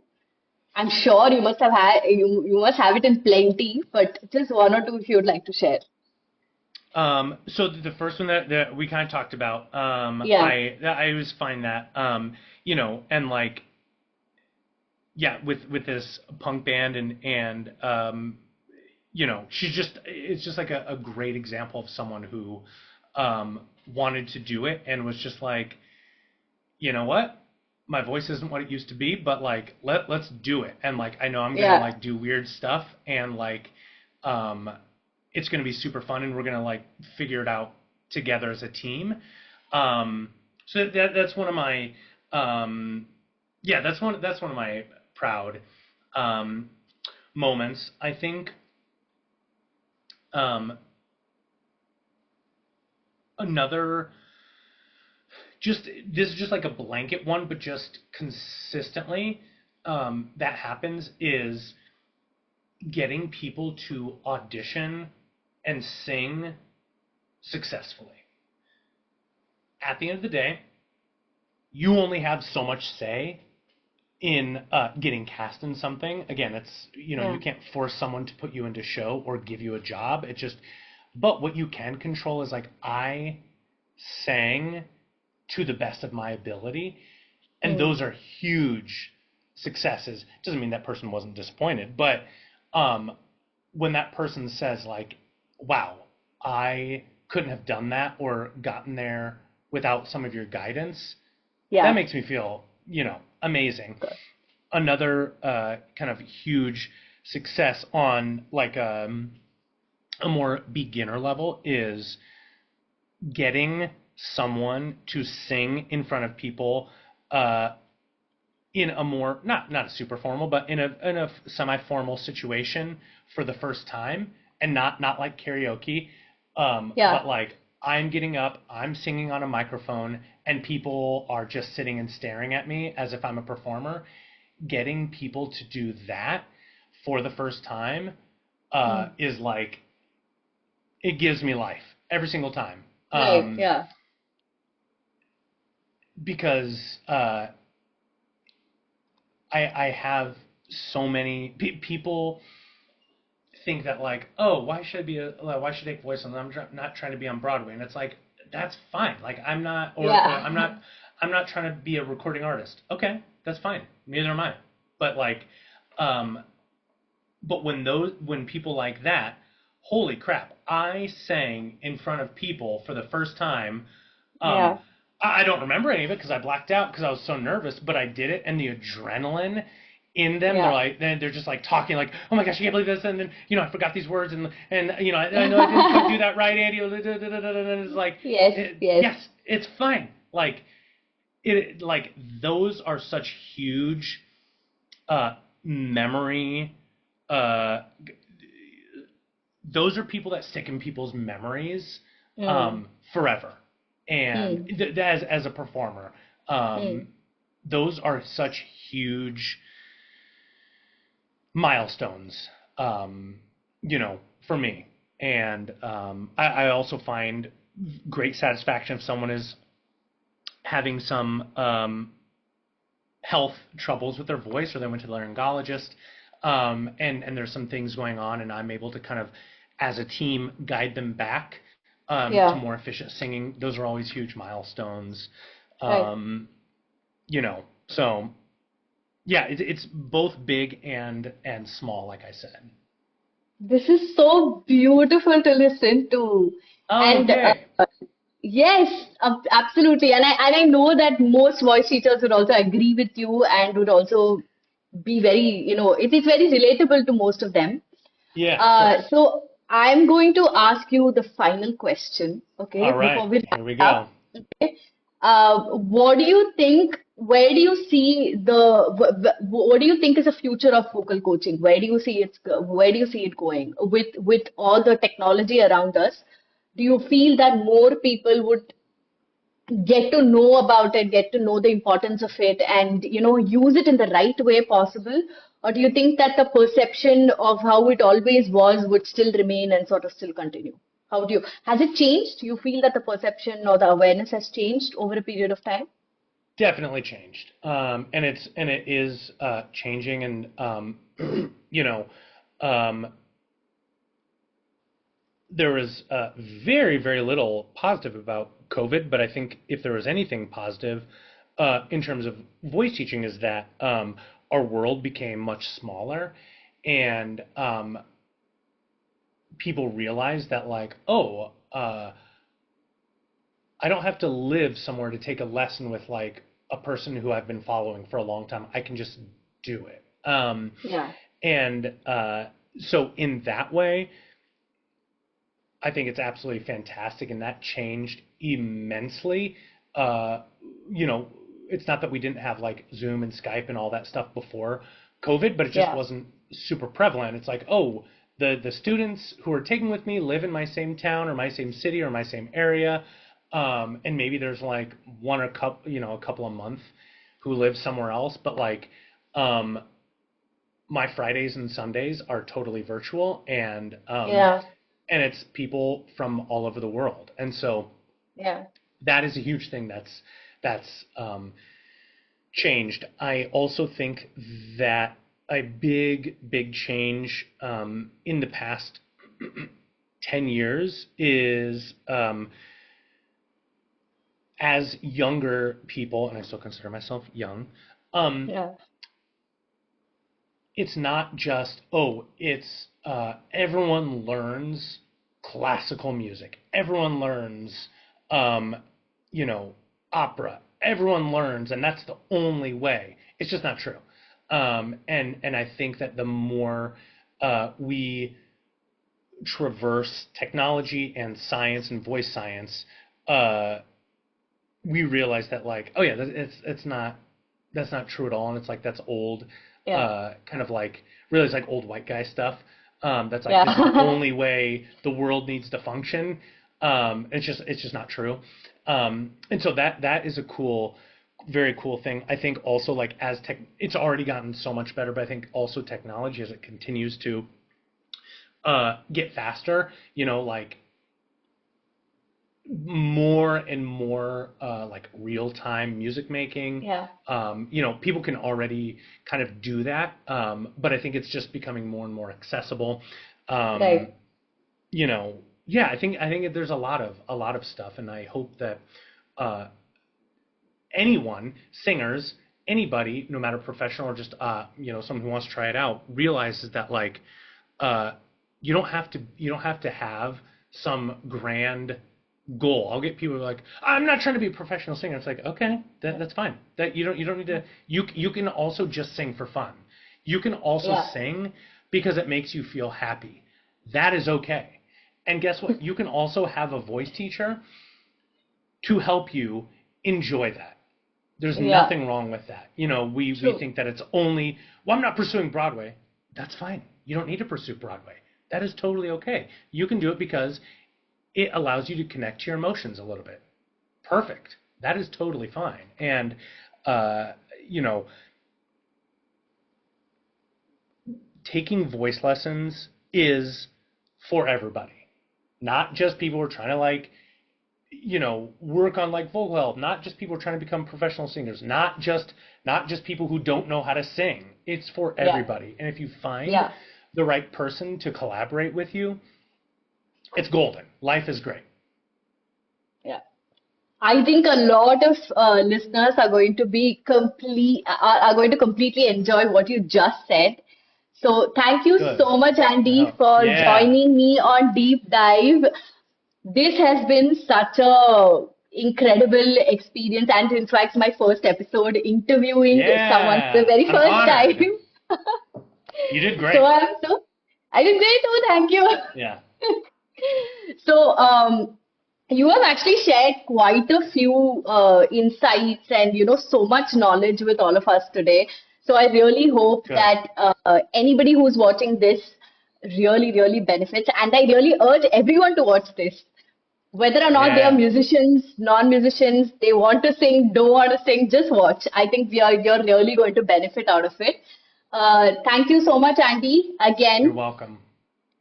I'm sure you must have had you must have it in plenty, but just one or two if you would like to share. So the first one that we kind of talked about, Yeah. I always find that, and like, yeah, with this punk band, and it's just like a great example of someone who um, wanted to do it and was just like, you know what, my voice isn't what it used to be, but like, let's do it. And like, I know I'm gonna Yeah. like do weird stuff, and like, um, it's gonna be super fun, and we're gonna like figure it out together as a team. Um, so that's one of my yeah, that's one of my proud um, moments. I think um, another, just this is just like a blanket one, but just consistently, that happens, is getting people to audition and sing successfully. At the end of the day, you only have so much say in getting cast in something. Again, it's, you Yeah. can't force someone to put you into show or give you a job. It just, but what you can control is like I sang to the best of my ability, and Mm. those are huge successes. Doesn't mean that person wasn't disappointed, but um, when that person says like, "Wow, I couldn't have done that or gotten there without some of your guidance," that Yeah. makes me feel, amazing. Good. Another kind of huge success on like a more beginner level is getting someone to sing in front of people uh, in a more not a super formal, but in a semi formal situation for the first time, and not like karaoke, Yeah. but like I'm getting up, I'm singing on a microphone, and people are just sitting and staring at me as if I'm a performer. Getting people to do that for the first time Mm. is like it gives me life every single time. Right. Yeah. Because I have so many people think that like, oh, why should I take voice on? Not trying to be on Broadway, and it's like that's fine. Like I'm not, or Yeah. I'm not trying to be a recording artist. Okay, that's fine. Neither am I. But like, um, but when people like that, holy crap! I sang in front of people for the first time. Um, Yeah. I don't remember any of it because I blacked out because I was so nervous, but I did it, and the adrenaline in them, Yeah. they're just like talking like, oh my gosh, I can't believe this, and then I forgot these words, and I know I didn't quite do that right, Andy, and it's like, Yes. Yes. yes, it's fine, like like those are such huge memory. Uh, those are people that stick in people's memories Mm. forever. And Mm. as a performer, Mm. those are such huge milestones, um, for me. And I also find great satisfaction if someone is having some health troubles with their voice, or they went to the laryngologist, and there's some things going on, and I'm able to kind of, as a team, guide them back to Yeah. more efficient singing. Those are always huge milestones, Right. um, So yeah, it's both big and small, like I said. This is so beautiful to listen to. Oh, And okay. yes, absolutely. And I know that most voice teachers would also agree with you and would also be very, it is very relatable to most of them. Yeah, of course. So I'm going to ask you the final question, okay, All right, before we wrap here we up. go. Okay. What do you think? Where do you see what do you think is the future of vocal coaching? Where do you see it going with all the technology around us? Do you feel that more people would get to know about it, get to know the importance of it, and use it in the right way possible? Or do you think that the perception of how it always was would still remain and sort of still continue? Has it changed? Do you feel that the perception or the awareness has changed over a period of time? Definitely changed, and it is changing, and you know, um, there was very, very little positive about COVID, but I think if there was anything positive in terms of voice teaching is that our world became much smaller, and people realized that like, oh, I don't have to live somewhere to take a lesson with like a person who I've been following for a long time. I can just do it. Yeah. And so in that way, I think it's absolutely fantastic, and that changed immensely. Uh, you know, it's not that we didn't have like Zoom and Skype and all that stuff before COVID, but it just Yeah. wasn't super prevalent. It's like, oh, the students who are taking with me live in my same town or my same city or my same area, and maybe there's like one or a couple a month who live somewhere else, but like um, my Fridays and Sundays are totally virtual, Yeah. and it's people from all over the world. And so Yeah. that is a huge thing that's changed. I also think that a big change in the past 10 years is as younger people, and I still consider myself young, um, Yeah. it's not just, oh, it's everyone learns classical music. Everyone learns, um, you know, opera. Everyone learns, and that's the only way. It's just not true. And I think that the more we traverse technology and science and voice science, uh, we realize that like, oh yeah, it's not that's not true at all, and it's like that's old, Yeah. kind of like really it's like old white guy stuff. That's like this is the Yeah. only way the world needs to function. It's just not true. And so that is a cool, very cool thing. I think also like as tech, it's already gotten so much better, but I think also technology as it continues to get faster, like more and more like real time music making. Yeah. People can already kind of do that, but I think it's just becoming more and more accessible. Um, Right. you know, yeah, I think there's a lot of stuff, and I hope that uh, anyone, singers, anybody, no matter professional or just someone who wants to try it out, realizes that like uh, you don't have to have some grand goal. I'll get people who are like, I'm not trying to be a professional singer. It's like, okay, that's fine. That you don't need to. You can also just sing for fun. You can also Yeah. sing because it makes you feel happy. That is okay. And guess what? You can also have a voice teacher to help you enjoy that. There's Yeah. nothing wrong with that. We True. think that it's only, well, I'm not pursuing Broadway. That's fine. You don't need to pursue Broadway. That is totally okay. You can do it because it allows you to connect to your emotions a little bit. Perfect. That is totally fine. And, uh, you know, taking voice lessons is for everybody, not just people who are trying to like, work on like vocal health, not just people who are trying to become professional singers, not just people who don't know how to sing. It's for Yeah. everybody. And if you find Yeah. the right person to collaborate with you, it's golden. Life is great. Yeah. I think a lot of listeners are going to are going to completely enjoy what you just said. So thank you Good. so much, Andy, Oh, for yeah. joining me on Deep Dive. This has been such a incredible experience, and in fact, my first episode interviewing someone for the Yeah. very I'm first honored. time. You did So great. I did great too, thank you. Yeah. So, you have actually shared quite a few insights and so much knowledge with all of us today. So I really hope Good. that anybody who's watching this really benefits, and I really urge everyone to watch this. Whether or not they are Yeah. musicians, non-musicians, they want to sing, don't want to sing, just watch. I think you're really going to benefit out of it. Thank you so much, Andy, You're again. welcome.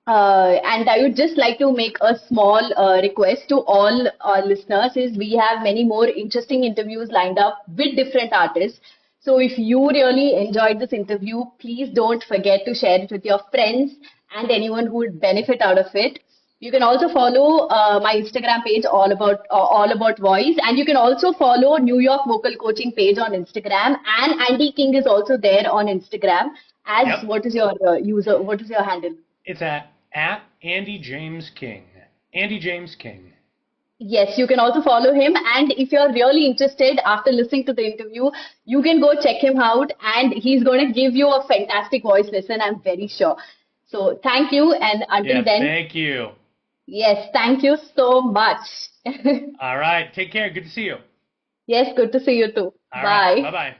And I would just like to make a small request to all our listeners is we have many more interesting interviews lined up with different artists. So if you really enjoyed this interview, please don't forget to share it with your friends and anyone who would benefit out of it. You can also follow my Instagram page all about voice, and you can also follow New York Vocal Coaching page on Instagram. And Andy King is also there on Instagram. As Yep. what is your user? What is your handle? It's at Andy James King. Andy James King. Yes, you can also follow him. And if you're really interested after listening to the interview, you can go check him out and he's going to give you a fantastic voice lesson, I'm very sure. So thank you. And until Yes, then, thank you. yes, thank you so much. All right. Take care. Good to see you. Yes, good to see you too. All right. Bye. Bye bye.